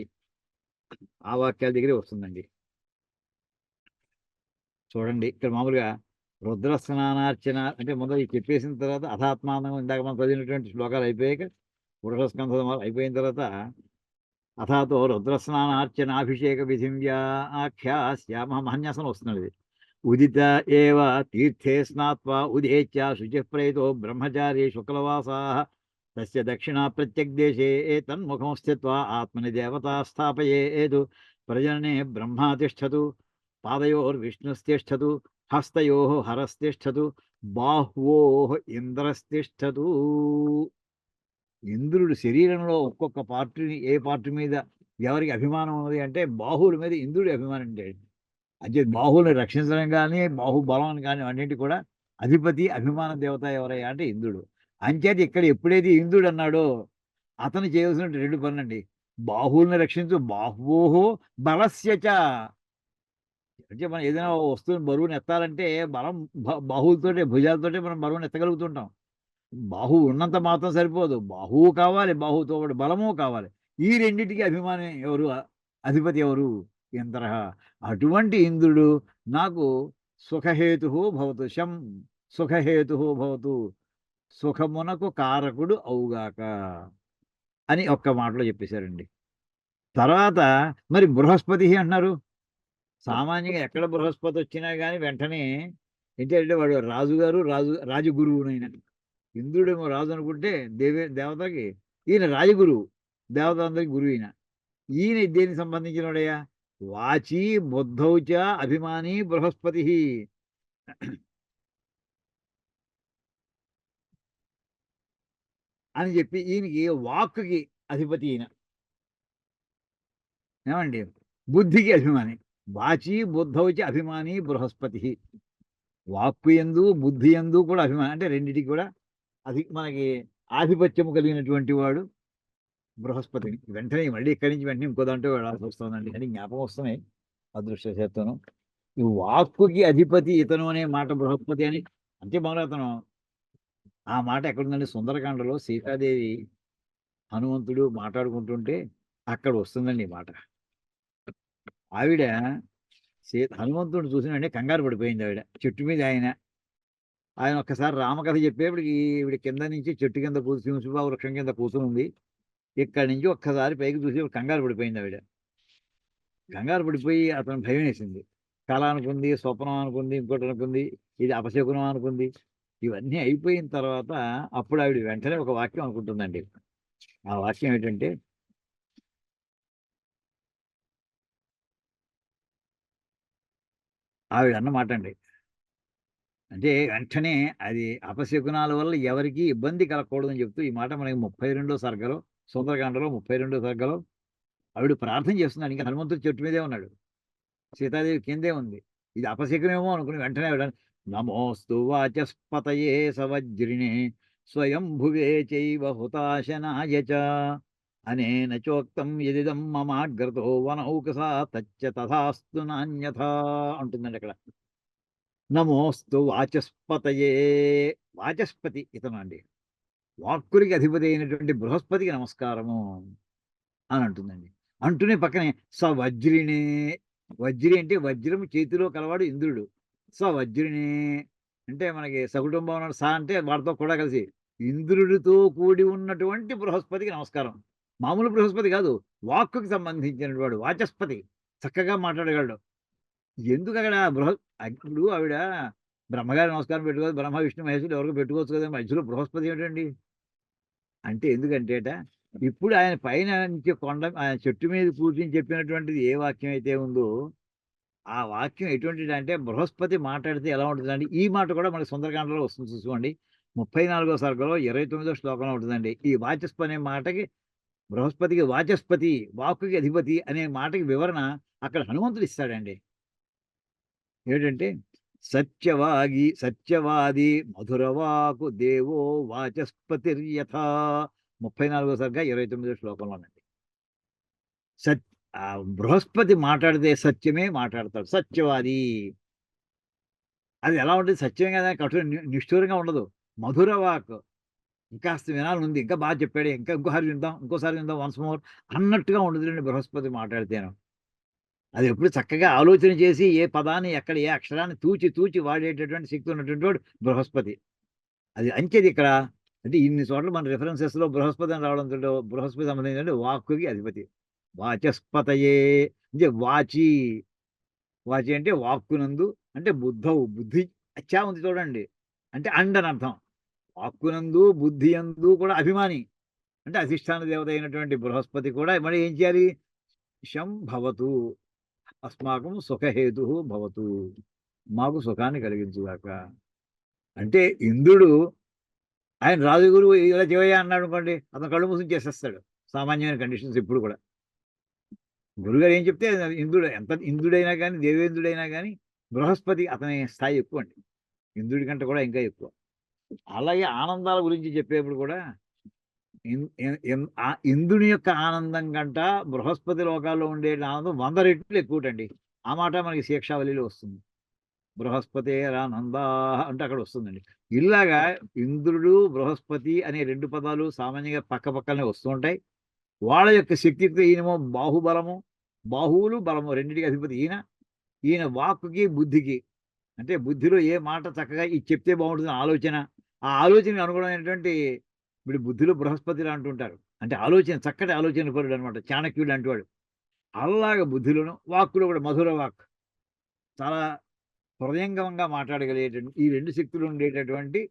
Speaker 1: ఆ వాక్యాల దగ్గరే వస్తుందండి. చూడండి ఇక్కడ మామూలుగా రుద్ర స్నానార్చన అంటే ముందు ఇది చెప్పేసిన తర్వాత అథాత్మానం ఇందాక మనం చదివినటువంటి శ్లోకాలు అయిపోయాక పురుష స్కంధం అయిపోయిన తర్వాత అథాతో రుద్రస్నానార్చనాభిషేక విధిం వ్యాఖ్యాస్యామ మహాన్యాసం వస్తున్నది ఇది. ఉదిత ఏవ తీర్థే స్నాత్వా ఉదేత్య శుచిప్రయతో బ్రహ్మచారి శుక్లవాసాః తస్య దక్షిణా ప్రత్యగ్దేశే తన్ముఖం స్థిత్వా ఆత్మని దేవతా స్థాపయేతు ప్రజననే బ్రహ్మా తిష్టతు పాదయోర్విష్ణుస్తిష్టతు హస్తయోః హరస్తిష్టతు బాహ్వోః ఇంద్రస్తిష్టతు. ఇంద్రుడు శరీరంలో ఒక్కొక్క పార్ట్‌ని ఏ పార్ట్ మీద ఎవరికి అభిమానం ఉన్నది అంటే బాహువుల మీద ఇంద్రుడి అభిమానం ఉండేది. అంచేత బాహువులని రక్షించడం గాని, బాహుబలం గాని అన్నిటికి కూడా అధిపతి, అభిమాన దేవత ఎవరయ్యా అంటే ఇంద్రుడు. అంచేత ఇక్కడ ఎప్పుడైతే ఇంద్రుడు అన్నాడో అతను చేయవలసిన 2 పనులండి. బాహువుల్ని రక్షించు బాహ్వోః బలస్య చ. అంటే మనం ఏదైనా ఓ వస్తువుని బరువుని ఎత్తాలంటే బలం బాహువులతోటే భుజాలతోటే మనం బరువుని ఎత్తగలుగుతుంటాం. బాహువు ఉన్నంత మాత్రం సరిపోదు. బాహువు కావాలి. బాహువుతో పాటు బలము కావాలి. ఈ రెండిటికి అభిమాని ఎవరు? అధిపతి ఎవరు? ఇంద్రః. అటువంటి ఇంద్రుడు నాకు సుఖహేతుః భవతు. సుఖహేతుః భవతు. సుఖమునకు కారకుడు అవుగాక అని ఒక్క మాటలో చెప్పేశారండి. తర్వాత మరి బృహస్పతి అంటున్నారు. సామాన్యంగా ఎక్కడ బృహస్పతి వచ్చినా గాని వెంటనే ఏంటంటే వాడు రాజుగారు, రాజగురువునైన. ఇంద్రుడేమో రాజు అనుకుంటే దేవతకి ఈయన రాజగురువు. దేవతలందరికి గురువు ఈయన. ఈయన దేనికి సంబంధించినోడయ్యా? వాచి బుద్ధౌచ అభిమాని బృహస్పతి అని చెప్పి ఈయనకి వాక్కుకి అధిపతి ఈయన. ఏమండి? బుద్ధికి అభిమాని. వాచి బుద్ధౌచ అభిమాని బృహస్పతి. వాక్కు యందు బుద్ధి యందు కూడా అభిమానం, అంటే రెండిటికి కూడా అది మనకి ఆధిపత్యము కలిగినటువంటి వాడు బృహస్పతిని. వెంటనే మళ్ళీ ఇక్కడి నుంచి వెంటనే ఇంకో దాంట్లో వెళ్ళాల్సి వస్తుందండి అని జ్ఞాపకం వస్తున్నాయి అదృష్టశాత్తను. ఈ వాక్కుకి అధిపతి ఇతను అనే మాట బృహస్పతి అని అంటే మొదలు అతను ఆ మాట ఎక్కడుందండి? సుందరకాండలో సీతాదేవి హనుమంతుడు మాట్లాడుకుంటుంటే అక్కడ వస్తుందండి ఈ మాట. ఆవిడ హనుమంతుడిని చూసిన వెంటనే కంగారు పడిపోయింది ఆవిడ. చెట్టు మీద ఆయన ఒక్కసారి రామకథ చెప్పేప్పటికి ఈవిడ కింద నుంచి చెట్టు కింద సింహశిబా వృక్షం కింద కూర్చుని ఉంది. ఇక్కడి నుంచి ఒక్కసారి పైకి చూసి కంగారు పడిపోయింది ఆవిడ. కంగారు పడిపోయి అతను భయం వేసింది. కళ అనుకుంది, స్వప్నం అనుకుంది, ఇంకోటి అనుకుంది, ఇది అపశకునం అనుకుంది. ఇవన్నీ అయిపోయిన తర్వాత అప్పుడు ఆవిడ వెంటనే ఒక వాక్యం అనుకుంటుందండి. ఆ వాక్యం ఏంటంటే ఆవిడ అన్నమాట అండి. అంటే వెంటనే అది అపశకునాల వల్ల ఎవరికీ ఇబ్బంది కలగకూడదని చెప్తూ ఈ మాట మనకి 32 సర్గలో, సుందరకాండలో 32 సర్గలో ఆవిడ ప్రార్థన చేస్తున్నాడు. ఇంకా హనుమంతుడు చెట్టు మీదే ఉన్నాడు. సీతాదేవి కిందే ఉంది. ఇది అపశకునేమో అనుకుని వెంటనే ఆవిడ నమోస్తు వాచస్పతయే సవజ్రిణే స్వయంభువే చైవ హుతాశనాయ చ అనేన చోక్తం యదిదం మమాగ్రతో వనౌకసా తచ్చ తథాస్తు నాన్యథా అంటుందండి అక్కడ. నమోస్తు వాచస్పతయే, వాచస్పతి ఇతను అండి. వాక్కులకి అధిపతి అయినటువంటి బృహస్పతికి నమస్కారము అని అంటుందండి. అంటూనే పక్కనే సవజ్రిణే, వజ్రి అంటే వజ్రము చేతిలో కలవాడు ఇంద్రుడు. సవజ్రిణే అంటే మనకి సకుటుంబం ఉన్నాడు. అంటే వాడితో కూడా కలిసి ఇంద్రుడితో కూడి ఉన్నటువంటి బృహస్పతికి నమస్కారం. మామూలు బృహస్పతి కాదు. వాక్కుకి సంబంధించినటువంటి వాడు వాచస్పతి. చక్కగా మాట్లాడగలడు. ఎందుకక్కడ ఇప్పుడు ఆవిడ బ్రహ్మగారికి నమస్కారం పెట్టుకోవచ్చు. బ్రహ్మ, విష్ణు, మహేశ్వరుడు ఎవరికో పెట్టుకోవచ్చు కదా! మధ్యలో బృహస్పతి ఏమిటండి? అంటే ఎందుకంటేట, ఇప్పుడు ఆయన పైన నుంచి ఆయన చెట్టు మీద కూర్చొని చెప్పినటువంటిది ఏ వాక్యం అయితే ఉందో, ఆ వాక్యం ఎటువంటిదంటే బృహస్పతి మాట్లాడితే ఎలా ఉంటుందండి? ఈ మాట కూడా మనకి సుందరకాండలో వస్తుంది చూసుకోండి. 34 సర్గలో 29 శ్లోకంలో ఉంటుందండి. ఈ వాచస్పతి అనే మాటకి బృహస్పతికి వాచస్పతి, వాక్కుకి అధిపతి అనే మాటకి వివరణ అక్కడ హనుమంతుడు ఇస్తాడండి. ఏంటంటే సత్యవాది మధురవాకు దేవో వాచస్పతిర్యథా 34 సర్గ 29 శ్లోకంలోనండి. సత్ బృహస్పతి మాట్లాడితే సత్యమే మాట్లాడతాడు. సత్యవాది. అది ఎలా ఉంటుంది? సత్యమే కదా! కఠోర నిష్ఠూరంగా ఉండదు. మధుర వాక్. ఇంకాస్త వినాలనుంది. ఇంకా బాగా చెప్పాడే. ఇంకా ఇంకోసారి విందాం, ఇంకోసారి విందాం వన్స్ మోర్ అన్నట్టుగా ఉండదులెండి బృహస్పతి మాట్లాడితేను. అది ఎప్పుడు చక్కగా ఆలోచన చేసి ఏ పదాన్ని ఎక్కడ ఏ అక్షరాన్ని తూచి తూచి వాడేటటువంటి శక్తి ఉన్నటువంటి వాడు బృహస్పతి. అది అంచెది ఇక్కడ. అంటే ఇన్ని చోట్ల మన రిఫరెన్సెస్‌లో బృహస్పతి అని రావడంతోటి బృహస్పతి సంబంధించిన వాక్కుకి అధిపతి. వాచస్పతయే అంటే వాచి. వాచి అంటే వాక్కునందు అంటే బుద్ధి అచ్చా ఉంది చూడండి. అంటే అండ్ అని అర్థం. వాక్కునందు బుద్ధి యందు కూడా అభిమాని. అంటే అధిష్టాన దేవత అయినటువంటి బృహస్పతి కూడా మరి ఏం చేయాలి? శం భవతు అస్మాకం సుఖహేతు భవతు. మాకు సుఖాన్ని కలిగించుగాక. అంటే ఇంద్రుడు ఆయన రాజగురువు ఇలా చేయయ్యా అన్నాడనుకోండి, అతను కళ్ళు మూసుకొని చేసేస్తాడు. సామాన్యమైన కండిషన్స్ ఎప్పుడు కూడా. గురువుగారు ఏం చెప్తే ఇంద్రుడు ఎంత ఇంద్రుడైనా గాని, దేవేంద్రుడైనా గాని బృహస్పతి అతని స్థాయి ఎక్కువండి. ఇంద్రుడి కంటే కూడా ఇంకా ఎక్కువ. అలాగే ఆనందాల గురించి చెప్పేప్పుడు కూడా ఇంద్రుని యొక్క ఆనందం కంట బృహస్పతి లోకాల్లో ఉండే ఆనందం 100 రెట్లు ఎక్కువటండి. ఆ మాట మనకి శిక్షావళిలో వస్తుంది. బృహస్పతేరానందా అంటే అక్కడ వస్తుందండి. ఇలాగా ఇంద్రుడు, బృహస్పతి అనే 2 పదాలు సామాన్యంగా పక్కపక్కనే వస్తూ ఉంటాయి. వాళ్ళ యొక్క శక్తితో ఈయనేమో బాహుబలము, బాహువులు, బలము రెండిటికి అధిపతి ఈయన. ఈయన వాక్కుకి, బుద్ధికి అంటే బుద్ధిలో ఏ మాట చక్కగా ఇది చెప్తే బాగుంటుందని ఆలోచన. ఆ ఆలోచనకి అనుగుణమైనటువంటి ఇప్పుడు బుద్ధిలో బృహస్పతిలా అంటుంటారు. అంటే ఆలోచన చక్కటి ఆలోచన పరుడనమాట. చాణక్యుడు లాంటివాడు. అలాగా బుద్ధిలోను, వాక్కులో కూడా మధుర వాక్. చాలా హృదయంగమంగా మాట్లాడగలిగేటువంటి ఈ 2 శక్తులు ఉండేటటువంటి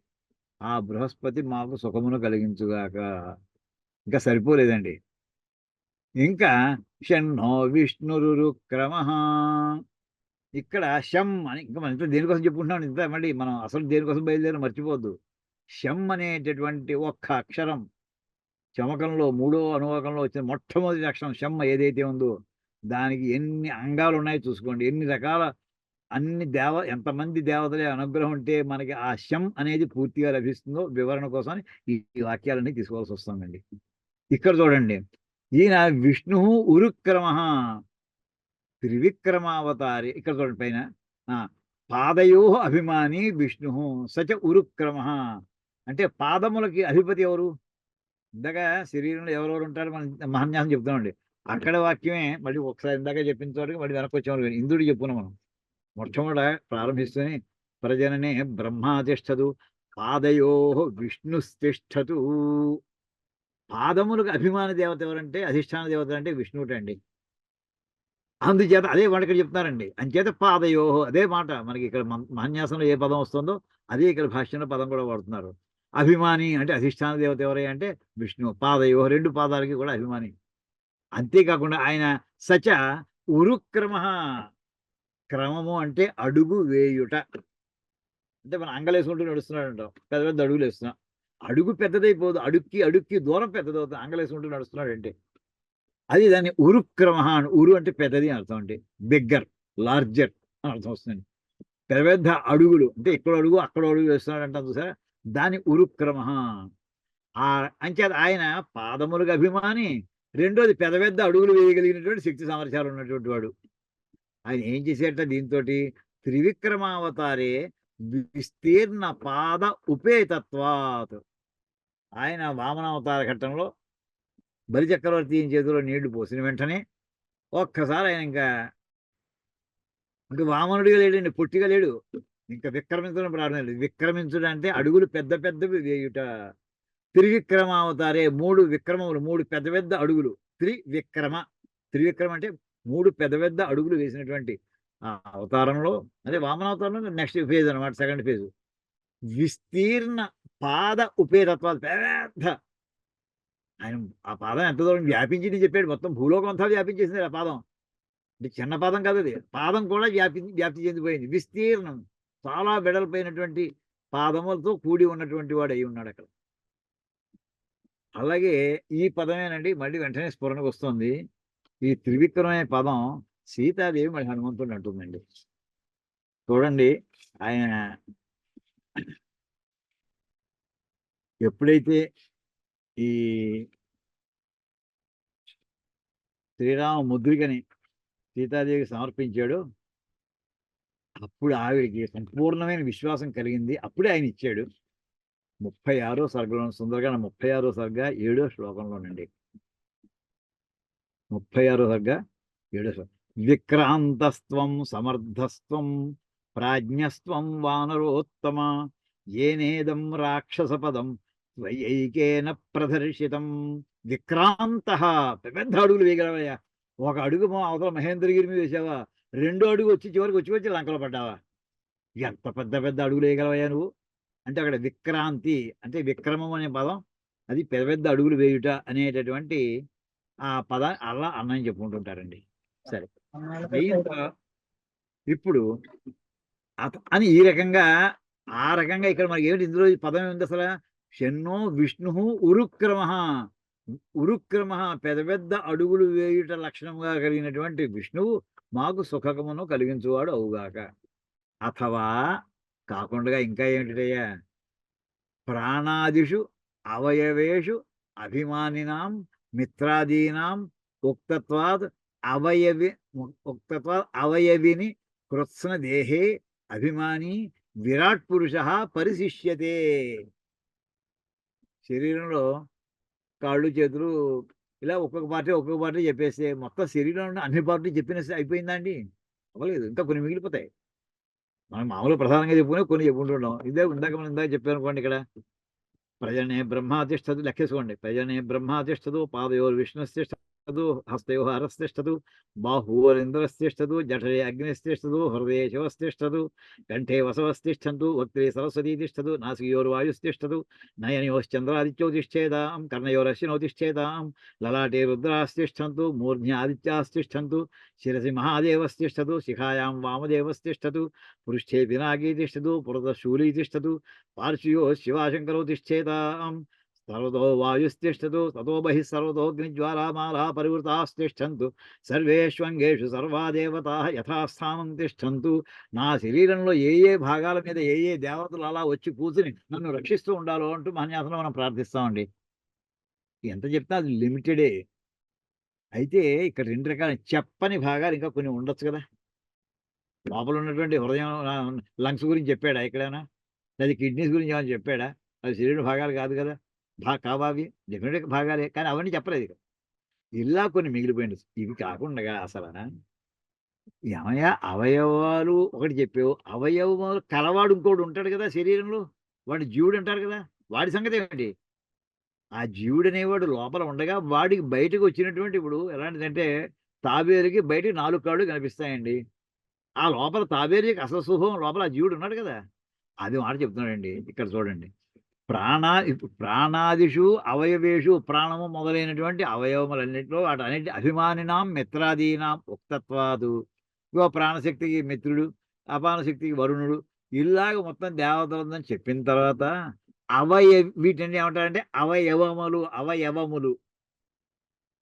Speaker 1: ఆ బృహస్పతి మాకు సుఖమును కలిగించుగాక. ఇంకా సరిపోలేదండి. ఇంకా షణ్ణో విష్ణురురు క్రమ. ఇక్కడ శం అని ఇంకా మనం ఇంత దేనికోసం చెప్పుకుంటున్నాం, ఇంత మళ్ళీ మనం అసలు దేనికోసం బయలుదేరి మర్చిపోవద్దు. శం అనేటటువంటి ఒక్క అక్షరం చమకంలో మూడో అనువాకంలో వచ్చిన మొట్టమొదటి అక్షరం శం ఏదైతే ఉందో దానికి ఎన్ని అంగాలు ఉన్నాయో చూసుకోండి, ఎన్ని రకాల అన్ని ఎంతమంది దేవతల అనుగ్రహం ఉంటే మనకి ఆ శం అనేది పూర్తిగా లభిస్తుందో వివరణ కోసం ఈ వాక్యాలన్నీ తీసుకోవాల్సి వస్తుందండి. ఇక్కడ చూడండి, ఈయన విష్ణు ఉరుక్రమ త్రివిక్రమావతారి. ఇక్కడ చూడండి పైన పాదయో అభిమాని విష్ణు సచ ఉరుక్రమ. అంటే పాదములకి అధిపతి ఎవరు? ఇందాక శరీరంలో ఎవరెవరు ఉంటారో మనం మహాన్యాసం చెప్తామండి. అక్కడ వాక్యమే మళ్ళీ ఒకసారి ఇందాక చెప్పిన చోటుకి మళ్ళీ వెనక్కి వచ్చేవాళ్ళు ఇంద్రుడు చెప్పుకున్నాం మనం. మొట్టమొదట ప్రారంభిస్తూనే ప్రజననే బ్రహ్మాతిష్టదు పాదయో విష్ణుస్తిష్టతు. పాదములకు అభిమాన దేవత ఎవరంటే, అధిష్టాన దేవత అంటే విష్ణువుట అండి. అందుచేత అదే మాట ఇక్కడ చెప్తున్నారండి. అంచేత పాదయో అదే మాట మనకి ఇక్కడ మహాన్యాసంలో ఏ పదం వస్తుందో అదే ఇక్కడ భాష్యంలో పదం కూడా వాడుతున్నారు. అభిమాని అంటే అధిష్టాన దేవత ఎవరై అంటే విష్ణు. పాదయో రెండు పాదాలకి కూడా అభిమాని. అంతేకాకుండా ఆయన సచ ఉరుక్రమ. క్రమము అంటే అడుగు వేయుట. అంటే మనం అంగలేసుకుంటూ నడుస్తున్నాడు అంటాం, పెద్ద పెద్ద అడుగులు వేస్తున్నాం. అడుగు పెద్దదైపోదు, అడుక్కి దూరం పెద్దదవుతుంది అంగలేసుకుంటూ నడుస్తున్నాడు అంటే. అది దాన్ని ఉరుక్రమ. ఉరు అంటే పెద్దది అని అర్థం, అంటే బిగ్గర్, లార్జర్ అని అర్థం వస్తుంది. పెద్ద పెద్ద అడుగులు అంటే ఇక్కడ అడుగు అక్కడ అడుగు వేస్తున్నాడు అంటాం చూసారా, దాని ఉరుక్రమ. అంచేత ఆయన పాదములకు అభిమాని, రెండోది పెద్ద పెద్ద అడుగులు వేయగలిగినటువంటి శక్తి సామర్థ్యాలు ఉన్నటువంటి వాడు. ఆయన ఏం చేసేట దీంతో త్రివిక్రమావతారే విస్తీర్ణ పాద ఉపేతత్వాత్. ఆయన వామనావతార ఘట్టంలో బలిచక్రవర్తి చేతిలో నీళ్లు పోసిన వెంటనే ఒక్కసారి ఆయన ఇంకా వామనుడిగా లేడండి, పొట్టిగా లేడు. ఇంకా విక్రమించడం ప్రారంభం. విక్రమించడం అంటే అడుగులు పెద్ద పెద్దవి వేయుట. త్రివిక్రమావతారే మూడు విక్రమములు, మూడు పెద్ద పెద్ద అడుగులు. త్రివిక్రమ అంటే మూడు పెద్ద పెద్ద అడుగులు వేసినటువంటి ఆ అవతారంలో, అదే వామనావతారంలో నెక్స్ట్ ఫేజ్ అనమాట, సెకండ్ ఫేజ్. విస్తీర్ణ పాద ఉపేతత్వాలు పెద్ద. ఆయన ఆ పాదం ఎంత దూరం వ్యాపించింది చెప్పాడు, మొత్తం భూలోకం అంతా వ్యాపించేసింది ఆ పాదం. అంటే చిన్న పాదం కాదు అది, పాదం కూడా వ్యాప్తి చెందిపోయింది. విస్తీర్ణం చాలా వెడల్పోయినటువంటి పాదములతో కూడి ఉన్నటువంటి వాడు అయి ఉన్నాడు అక్కడ. అలాగే ఈ పదమేనండి మళ్ళీ వెంటనే స్ఫురణకు వస్తుంది. ఈ త్రివిక్రమే పదం సీతాదేవి మళ్ళీ హనుమంతుడిని అంటుందండి. చూడండి, ఆయన ఎప్పుడైతే ఈ శ్రీరామ ముద్రికని సీతాదేవికి సమర్పించాడు, అప్పుడు ఆవిడికి సంపూర్ణమైన విశ్వాసం కలిగింది. అప్పుడే ఆయన ఇచ్చాడు. 36వ సర్గలో, సుందరకాండ 36వ సర్గ 7వ శ్లోకంలోనండి. 36వ సర్గ 7వ శ్లోకం. విక్రాంతస్త్వం సమర్థస్త్వం ప్రాజ్ఞస్త్వం వానరోత్తమ ఏనేదం రాక్షసపదం త్వయైకేన ప్రదర్శితం. విక్రాంత పెద్ద అడుగులు వేయగలవయ్యా. ఒక అడుగు అవతల మహేంద్రగిరి మీద వేసావా, రెండో అడుగు చివరికి వచ్చి లంకలో పడ్డావా. ఎంత పెద్ద పెద్ద అడుగులు వేయగలవయ్యా నువ్వు అంటే అక్కడ విక్రాంతి అంటే విక్రమం అనే పదం, అది పెద్ద పెద్ద అడుగులు వేయుట అనేటటువంటి ఆ పదాన్ని అలా అన్నని చెప్పుకుంటుంటారండి. సరే, ఇప్పుడు అని ఈ రకంగా ఆ రకంగా ఇక్కడ మనకి ఏమిటి ఇందులో ఈ పదం ఏంటి అసలు? షణ్ణో విష్ణు ఉరుక్రమ. ఉరుక్రమ పెద్ద పెద్ద అడుగులు వేయుట లక్షణంగా కలిగినటువంటి విష్ణువు మాకు సుఖకమును కలిగించువాడు అవుగాక. అథవా కాకుండా ఇంకా ఏమిటయ్యా, ప్రాణాదిషు అవయవేషు అభిమానినాం మిత్రాదీనాం ఉక్తత్వాద్ అవయవిని కృత్స్న దేహే అభిమాని విరాట్ పురుష పరిశిష్యతే. శరీరంలో కాళ్ళు చేతులు ఇలా ఒక్కొక్క పార్టీ చెప్పేస్తే మొత్తం శరీరంలో అన్ని పార్టీలు చెప్పిన అయిపోయిందా అండి? అవ్వలేదు, ఇంకా కొన్ని మిగిలిపోతాయి. మనం మామూలు ప్రధానంగా చెప్పుకునే కొన్ని చెప్పుకుంటున్నాం. ఇందాక మనం చెప్పాను అనుకోండి, ఇక్కడ ప్రజనే బ్రహ్మాతిష్టదు లెక్కేసుకోండి. ప్రజనే బ్రహ్మాతిష్టదు పాదయోర్ విష్ణుతిష్ట హస్తయోః హరస్తిష్టతు, బాహూరింద్రస్తిష్టతు, జఠరే అగ్నిస్తిష్టతు, హృదయే శివస్తిష్టతు, కంఠే వసవస్తిష్టन्तు, వక్త్రే సరస్వతీ తిష్టతు, నాసికయోర్వాయుస్తిష్టతు, నయనయోశ్చంద్రాదిత్యౌ తిష్టేదాం, కర్ణయోరశ్వినౌ తిష్టేదాం, లలాటే రుద్రాస్తిష్టन्तు, మూర్ధ్న్యాదిత్యాస్తిష్టन्तు, శిరసి మహాదేవస్తిష్టతు, శిఖాయాం వామదేవస్తిష్టతు, పృష్ఠే పినాకీ తిష్టతు, పురతః శూలీ తిష్టతు, పార్శ్వయో శివాశంకరౌ తిష్టేతాం, సర్వతో వాయుస్తిష్టతు, తతో బహిః సర్వతోऽగ్నిజ్వాలామాలా పరివృతాస్తిష్టन्तు, సర్వేష్వంగేషు సర్వా దేవతాః యథాస్థానం తిష్టन्तు. నా శరీరంలో ఏ ఏ భాగాల మీద ఏ ఏ దేవతలు అలా వచ్చి కూర్చుని నన్ను రక్షిస్తూ ఉండాలో అంటూ మహాన్యాసంలో మనం ప్రార్థిస్తామండి. ఎంత చెప్తా అది లిమిటెడే. అయితే ఇక్కడ 2 రకాల చెప్పని భాగాలు ఇంకా కొన్ని ఉండొచ్చు కదా! లోపల ఉన్నటువంటి హృదయం, లంగ్స్ గురించి చెప్పాడా ఎక్కడైనా? లేదా కిడ్నీస్ గురించి ఏమైనా చెప్పాడా? అది శరీర భాగాలు కాదు కదా! కావా అవి? డెఫినిట్‌గా భాగాలే. కానీ అవన్నీ చెప్పలేదు ఇక. ఇలా కొన్ని మిగిలిపోయింది. ఇవి కాకుండగా ఏమయ్యా అవయవాలు ఒకటి చెప్పావు. అవయవాలు కలవాడు ఇంకోడు ఉంటాడు కదా శరీరంలో. వాడిని జీవుడు అంటారు కదా! వాడి సంగతేమిటి? ఆ జీవుడనేవాడు లోపల ఉండగా వాడికి బయటకు వచ్చినటువంటి ఇప్పుడు ఎలాంటిదంటే తాబేలుకి బయటికి 4 కాళ్ళు కనిపిస్తాయండి. ఆ లోపల తాబేలుకి అసలు సుఖం లోపల ఆ జీవుడు ఉన్నాడు కదా! అది మాట చెప్తున్నాడండి. ఇక్కడ చూడండి. ప్రాణాదిషు అవయవేషు ప్రాణము మొదలైనటువంటి అవయవములన్నిటిలో వాటన్నిటి అభిమానినాం మిత్రాదీనాం ఉక్తత్వాదు. ఇగో ప్రాణశక్తికి మిత్రుడు, అపాన శక్తికి వరుణుడు, ఇలాగ మొత్తం దేవతలుందని చెప్పిన తర్వాత వీటిని ఏమంటారంటే అవయవములు.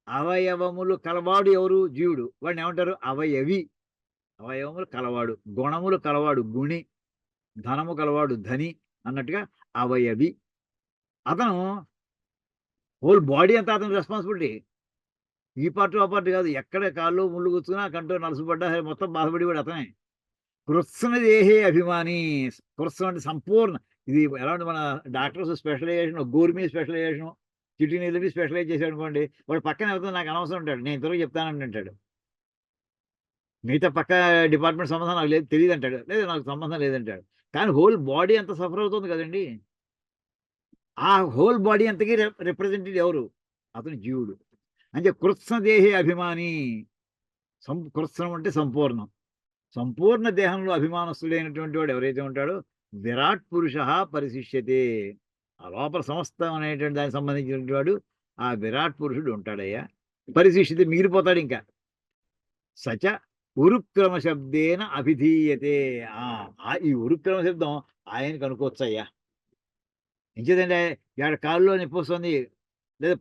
Speaker 1: అవయవములు కలవాడు ఎవరు? జీవుడు. వాడిని ఏమంటారు? అవయవి. అవయవములు కలవాడు. గుణములు కలవాడు గుణి. ధనము కలవాడు ధని అన్నట్టుగా అవయవి. అతను హోల్ బాడీ అంతా అతని రెస్పాన్సిబిలిటీ. ఈ పార్ట్, ఆ పార్ట్ కాదు. ఎక్కడ కాళ్ళు ముళ్ళు గుచ్చుకున్నా, కంటో నలసపడ్డా సరే మొత్తం బాధపడేవాడు అతనే. కృత్స్న దేహే అభిమాని. కృత్స్నం అంటే సంపూర్ణ. ఇది ఎలా అంటే మన డాక్టర్స్ స్పెషలైజేషన్, గోర్మీ స్పెషలైజేషన్, చిటినీలవి స్పెషలైజ్ చేశాడనుకోండి, వాడు పక్కన ఎవరితో నాకు అనవసరం ఉంటాడు. నేను ఇంతవరకు చెప్తానని అంటాడు. మిగతా పక్క డిపార్ట్మెంట్ సంబంధం నాకు లేదు తెలీదంటాడు. లేదు నాకు సంబంధం లేదంటాడు. కానీ హోల్ బాడీ అంతా సఫర్ అవుతుంది కదండీ! ఆ హోల్ బాడీ అంతకి రిప్రజెంటేటివ్ ఎవరు? అతను జీవుడు. అంటే కృత్స్నదేహే అభిమాని. కృత్స్నం అంటే సంపూర్ణం. సంపూర్ణ దేహంలో అభిమానస్తుడైనటువంటి వాడు ఎవరైతే ఉంటాడో విరాట్ పురుషః పరిశిష్యతే. ఆ లోపల సమస్తం అనేటువంటి దానికి సంబంధించినటువంటి వాడు ఆ విరాట్ పురుషుడు ఉంటాడయ్యా. పరిశిష్యతే మిగిలిపోతాడింకా. సచ ఉరుక్రమ శబ్దేన అభిధీయతే. ఈ ఉరుక్రమ శబ్దం ఆయనకి అనుకోవచ్చయ్యా. ఎంచేతంటే ఈడ కాలులో నొప్పొస్తుంది, లేదా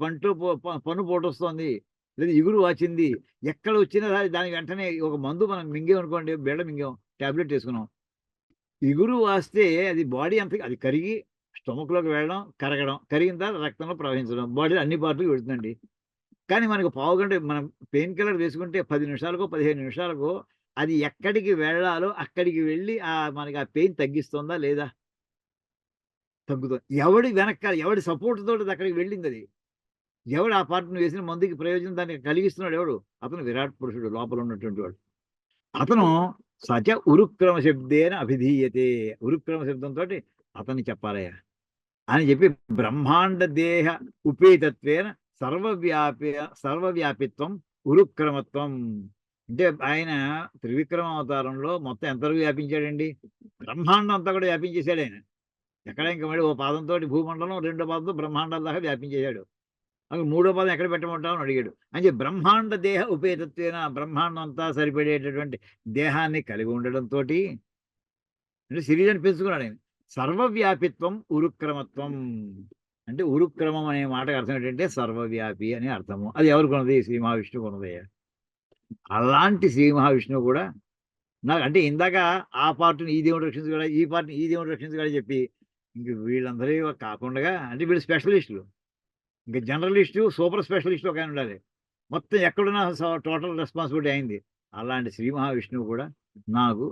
Speaker 1: పన్ను పోటొస్తోంది, లేదా ఇగురు వాచింది. ఎక్కడ వచ్చినా సరే దానికి వెంటనే ఒక మందు మనం మింగామనుకోండి, బిళ్ళ మింగాం, టాబ్లెట్ ఏసుకున్నాం. ఇగురు వాస్తే అది బాడీ అంతా అది కరిగి స్టొమక్‌లోకి వెళ్ళడం, కరగడం, కరిగిన తర్వాత రక్తంలో ప్రవహించడం. బాడీలో అన్ని పార్ట్‌లకి వెళ్తుందండి. కానీ మనకు పావుగంట మనం పెయిన్ కిల్లర్ వేసుకుంటే 10 నిమిషాలకో, 15 నిమిషాలకో అది ఎక్కడికి వెళ్ళాలో అక్కడికి వెళ్ళి మనకి ఆ పెయిన్ తగ్గిస్తుందా లేదా? తగ్గుతుంది. ఎవడి సపోర్ట్ తోటి అది అక్కడికి వెళ్ళిందది. ఎవడు ఆ పార్ట్ నువ్వు వేసిన మందుకి ప్రయోజనం దానికి కలిగిస్తున్నాడు ఎవడు? అతను విరాట్ పురుషుడు లోపల ఉన్నటువంటి వాడు. అతను సచ ఉరుక్రమ శబ్దేన అభిధీయతే. ఉరుక్రమ శబ్దంతోటి అతన్ని చెప్పాలయ్యా అని చెప్పి బ్రహ్మాండ దేహ ఉపేతత్వేన సర్వవ్యాపిత్వం ఉరుక్రమత్వం. అంటే ఆయన త్రివిక్రమ అవతారంలో మొత్తం ఎంతవరకు వ్యాపించాడండి? బ్రహ్మాండం అంతా కూడా వ్యాపించేశాడు ఆయన. ఎక్కడ ఇంక మళ్ళీ ఓ పాదంతోటి భూమండలం, రెండో పాదంతో బ్రహ్మాండాల దాకా వ్యాపించేశాడు. అసలు మూడో పాదం ఎక్కడ పెట్టమంటావు అని అడిగాడు. అంటే బ్రహ్మాండ దేహ ఉపేతత్వేన బ్రహ్మాండం అంతా సరిపడేటటువంటి దేహాన్ని కలిగి ఉండడంతోటి అంటే శరీరాన్ని పెంచుకున్నాడు ఆయన. సర్వవ్యాపిత్వం ఉరుక్రమత్వం. అంటే ఉరుక్రమం అనే మాటకు అర్థం ఏంటంటే సర్వవ్యాపి అని అర్థము. అది ఎవరికున్నది? శ్రీ మహావిష్ణువుకు ఉన్నదయ్యా. అలాంటి శ్రీ మహావిష్ణువు కూడా నాకు అంటే ఇందాక ఆ పార్ట్‌ని ఈ దేవుడు రక్షించగలడు, ఈ పార్ట్‌ని ఈ దేవుడు రక్షించగలడని చెప్పి ఇంక వీళ్ళందరూ కాకుండగా అంటే వీళ్ళు స్పెషలిస్టులు. ఇంక జనరలిస్టు, సూపర్ స్పెషలిస్ట్ ఒకాయన ఉండాలి. మొత్తం ఎక్కడున్నా టోటల్ రెస్పాన్సిబిలిటీ అయింది. అలాంటి శ్రీ మహావిష్ణువు కూడా నాకు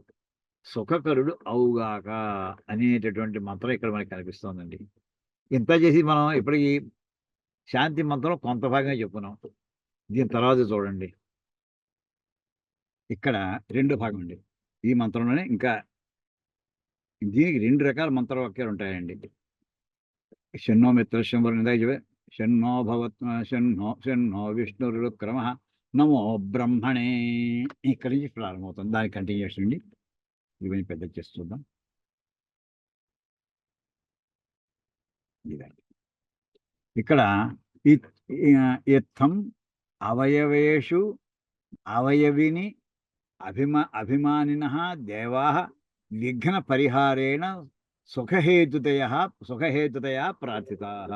Speaker 1: సుఖకరుడు అవుగాక అనేటటువంటి మంత్రం ఇక్కడ మనకు కనిపిస్తోందండి. ఇంత చేసి మనం ఇప్పటికి శాంతి మంత్రం కొంత భాగమే చెప్పుకున్నాం. దీని తర్వాత చూడండి. ఇక్కడ రెండో భాగం అండి. ఈ మంత్రంలోనే ఇంకా దీనికి 2 రకాల మంత్రవాక్యాలు ఉంటాయండి. శన్నో మిత్రశం ఇందాక షణ్ణో భవత్ షణ్ణో విష్ణురుక్రమ నమో బ్రహ్మణే. ఇక్కడి నుంచి ప్రారంభమవుతుంది, దాని కంటిన్యూషన్ అండి. ఇవన్నీ పెద్ద చేసి చూద్దాం. ఇదండి ఇక్కడ ఇత్థం అవయవేషు అవయవిని అభిమానినః దేవాః విఘ్న పరిహారేణ సుఖహేతుతయా ప్రార్థితాః.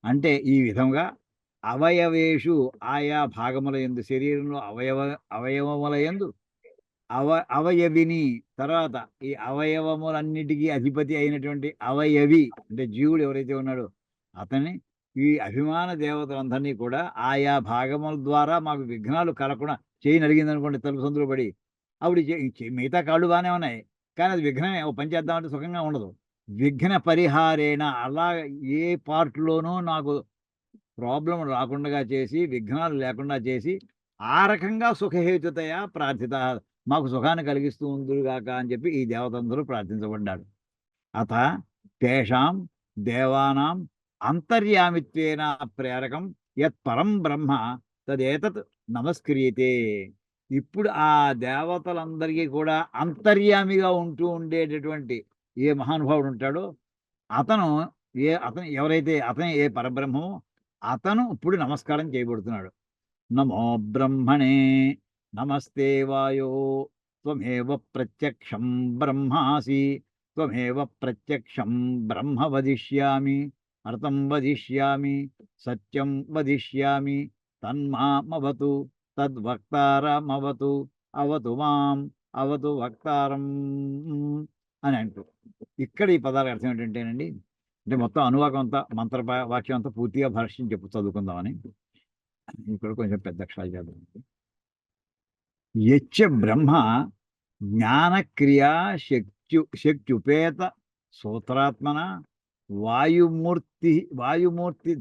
Speaker 1: అంటే ఈ విధంగా అవయవేషు ఆయా భాగముల యందు, శరీరంలో అవయవముల యందు అవయవిని, తర్వాత ఈ అవయవములన్నిటికీ అధిపతి అయినటువంటి అవయవి అంటే జీవుడు ఎవరైతే ఉన్నాడో అతన్ని ఈ అభిమాన దేవతలందరినీ కూడా ఆయా భాగముల ద్వారా మాకు విఘ్నాలు కలగకుండా చేయి నలిగింది అనుకోండి, తలుపు సందులో పడి అప్పుడు మిగతా కాళ్ళు బాగానే ఉన్నాయి, కానీ అది విఘ్నమే. ఓ పని చేద్దామంటే సుఖంగా ఉండదు. విఘ్న పరిహారేణ, అలా ఏ పార్ట్లోనూ నాకు ప్రాబ్లం రాకుండా చేసి, విఘ్నాలు లేకుండా చేసి, ఆ రకంగా సుఖహేతుతయా ప్రార్థిత, మాకు సుఖాన్ని కలిగిస్తూ ఉందిగాక అని చెప్పి ఈ దేవతందరూ ప్రార్థించబడ్డాడు. అత తేషాం దేవానాం అంతర్యామిత్వేన ప్రేరకం యత్ పరం బ్రహ్మ తదేతత్ నమస్క్రియతే. ఇప్పుడు ఆ దేవతలందరికీ కూడా అంతర్యామిగా ఉంటూ ఉండేటటువంటి ఏ మహానుభావుడు ఉంటాడో అతను ఎవరైతే అతను ఏ పరబ్రహ్మమో అతను ఇప్పుడు నమస్కారం చేయబడుతున్నాడు. నమో బ్రహ్మణే నమస్తే వాయో త్వమేవ ప్రత్యక్షం బ్రహ్మాసి త్వమేవ ప్రత్యక్షం బ్రహ్మ వదిష్యామి అర్థం వదిష్యామి సత్యం వదిష్యామి తన్మామవతు తద్వక్తారమవతు అవతు మాం అవతు వక్తారం అని అంటూ ఇక్కడ ఈ పదాల అర్థం ఏంటంటేనండి, అంటే మొత్తం అనువాకం అంతా మంత్ర వాక్యం అంతా పూర్తిగా భాష్యం చదువుకుందామని. ఇక్కడ కొంచెం పెద్ద అక్షరాలు చేద్దాం. యచ్చ బ్రహ్మ జ్ఞానక్రియా శక్త్యుపేత సూత్రాత్మన వాయుమూర్తి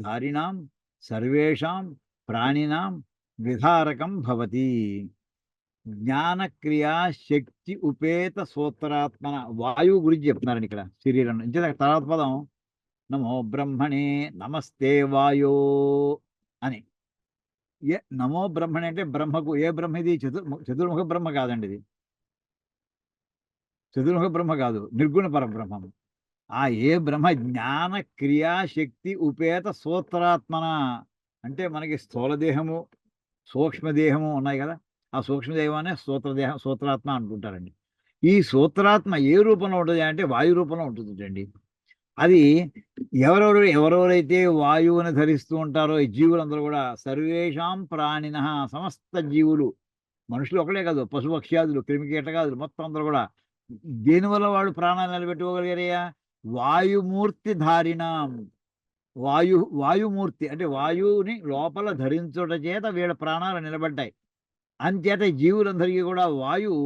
Speaker 1: ధారిణాం సర్వేషాం ప్రాణినాం విధారకం భవతి. జ్ఞానక్రియా శక్తి ఉపేత సూత్రాత్మన, వాయువు గురించి చెప్తున్నారండి ఇక్కడ శరీరం. ఇంత తర్వాత పదం నమో బ్రహ్మణే నమస్తే వాయో అని. నమో బ్రహ్మణి అంటే బ్రహ్మకు, ఏ బ్రహ్మ ఇది? చతుర్ముఖ బ్రహ్మ కాదండి, ఇది చతుర్ముఖ బ్రహ్మ కాదు, నిర్గుణ పరబ్రహ్మం. ఆ ఏ బ్రహ్మ జ్ఞాన క్రియాశక్తి ఉపేత సూత్రాత్మన అంటే మనకి స్థూలదేహము సూక్ష్మదేహము ఉన్నాయి కదా, ఆ సూక్ష్మదేహాన్ని సూత్రాత్మ అనుకుంటారండి. ఈ సూత్రాత్మ ఏ రూపంలో ఉంటుంది అంటే వాయు రూపంలో ఉంటుందండి. అది ఎవరెవరైతే వాయువుని ధరిస్తూ ఉంటారో ఈ జీవులందరూ కూడా సర్వేషాం ప్రాణిన, సమస్త జీవులు, మనుషులు ఒకటే కాదు, పశుపక్ష్యాదులు క్రిమికీటకాదులు మొత్తం అందరూ కూడా దేనివల్ల వాళ్ళు ప్రాణాలు నిలబెట్టుకోగలిగారయ్యా? వాయుమూర్తి ధారిణం. వాయుమూర్తి అంటే వాయువుని లోపల ధరించుట చేత వీళ్ళ ప్రాణాలు నిలబడ్డాయి. అంచేత జీవులందరికీ కూడా వాయువు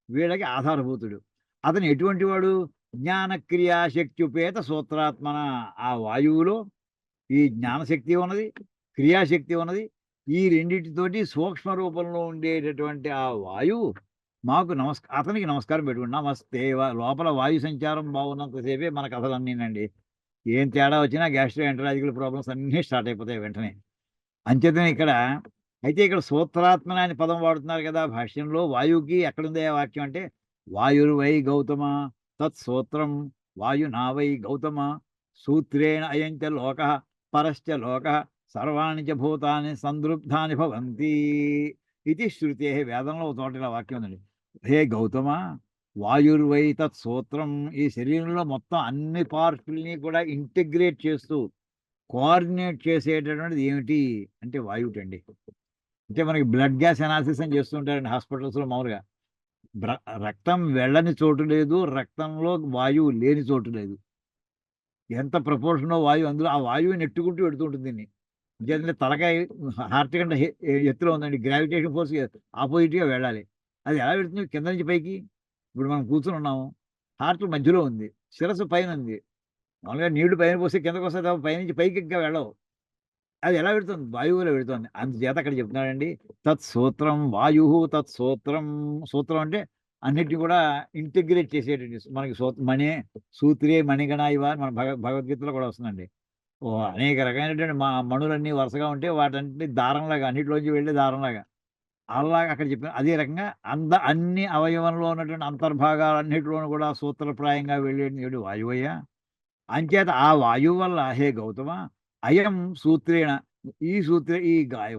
Speaker 1: వీళ్ళకి ఆధారభూతుడు. అతను ఎటువంటి వాడు? జ్ఞానక్రియాశక్త్యుపేత సూత్రాత్మన. ఆ వాయువులో ఈ జ్ఞానశక్తి ఉన్నది, క్రియాశక్తి ఉన్నది. ఈ రెండింటితోటి సూక్ష్మ రూపంలో ఉండేటటువంటి ఆ వాయువు మాకు అతనికి నమస్కారం పెట్టుకుని నమస్తే. లోపల వాయు సంచారం బాగున్నంతసేపే మన కథలన్నీనండి. ఏం తేడా వచ్చినా గ్యాస్ట్రో ఎంటరాలజికల్ ప్రాబ్లమ్స్ అన్నీ స్టార్ట్ అయిపోతాయి వెంటనే. అంచేతనే ఇక్కడ సూత్రాత్మన అనే పదం వాడుతున్నారు కదా భాష్యంలో. వాయువుకి ఎక్కడుంది ఆ వాక్యం అంటే వాయుర్వై గౌతమ తత్సూత్రం వాయునావై గౌతమ సూత్రేణ అయంచ లోక పరశ్చ లోక సర్వాణి చ భూతాని సందృప్తాని భవంతి ఇది శృతే. వేదంలో తోట ఇలా వాక్యం ఉందండి. హే గౌతమ, వాయుర్వై తత్సూత్రం, ఈ శరీరంలో మొత్తం అన్ని పార్ట్లని కూడా ఇంటిగ్రేట్ చేస్తూ కోఆర్డినేట్ చేసేటటువంటిది ఏమిటి అంటే వాయువుటండి. అంటే మనకి బ్లడ్ గ్యాస్ అనాలిసిస్ అని చేస్తుంటారండి హాస్పిటల్స్లో. మామూలుగా రక్తం వెళ్ళని చోటు లేదు, రక్తంలో వాయువు లేని చోటు లేదు. ఎంత ప్రపోర్షన్లో వాయువు, అందులో ఆ వాయువు నెట్టుకుంటూ పెడుతుంటుంది దీన్ని. ఎందుకంటే తలకాయ హార్ట్ కంటే ఎత్తులో ఉందండి, గ్రావిటేషన్ ఫోర్స్ ఆపోజిట్గా వెళ్ళాలి. అది ఎలా పెడుతుంది? కింద నుంచి పైకి. ఇప్పుడు మనం కూర్చుని ఉన్నాము, హార్ట్ మధ్యలో ఉంది, శిరస్సు పైన ఉంది. మామూలుగా నీళ్లు పైన పోస్తే కిందకు వస్తే పైనుంచి పైకి ఇంకా వెళ్ళవు. అది ఎలా పెడుతుంది? వాయువులో పెడుతుంది. అందుచేత అక్కడ చెప్తున్నాడండి తత్సూత్రం వాయు తత్సూత్రం. సూత్రం అంటే అన్నిటిని కూడా ఇంటిగ్రేట్ చేసేటండి. మనకి సూత్రే మణిగణ ఇవ మన భగవద్గీతలో కూడా వస్తుందండి. అనేక రకమైనటువంటి మణులన్నీ వరుసగా ఉంటే వాటన్నిటిని దారంలాగా అన్నిటిలోంచి వెళ్ళే దారంలాగా అలాగా అక్కడ చెప్పాను. అదే రకంగా అన్ని అవయవంలో ఉన్నటువంటి అంతర్భాగాలన్నిటిలోనూ కూడా సూత్రప్రాయంగా వెళ్ళేది వాయువయ్య. అంచేత ఆ వాయువు వల్ల హే గౌతమ అయం సూత్రేణ ఈ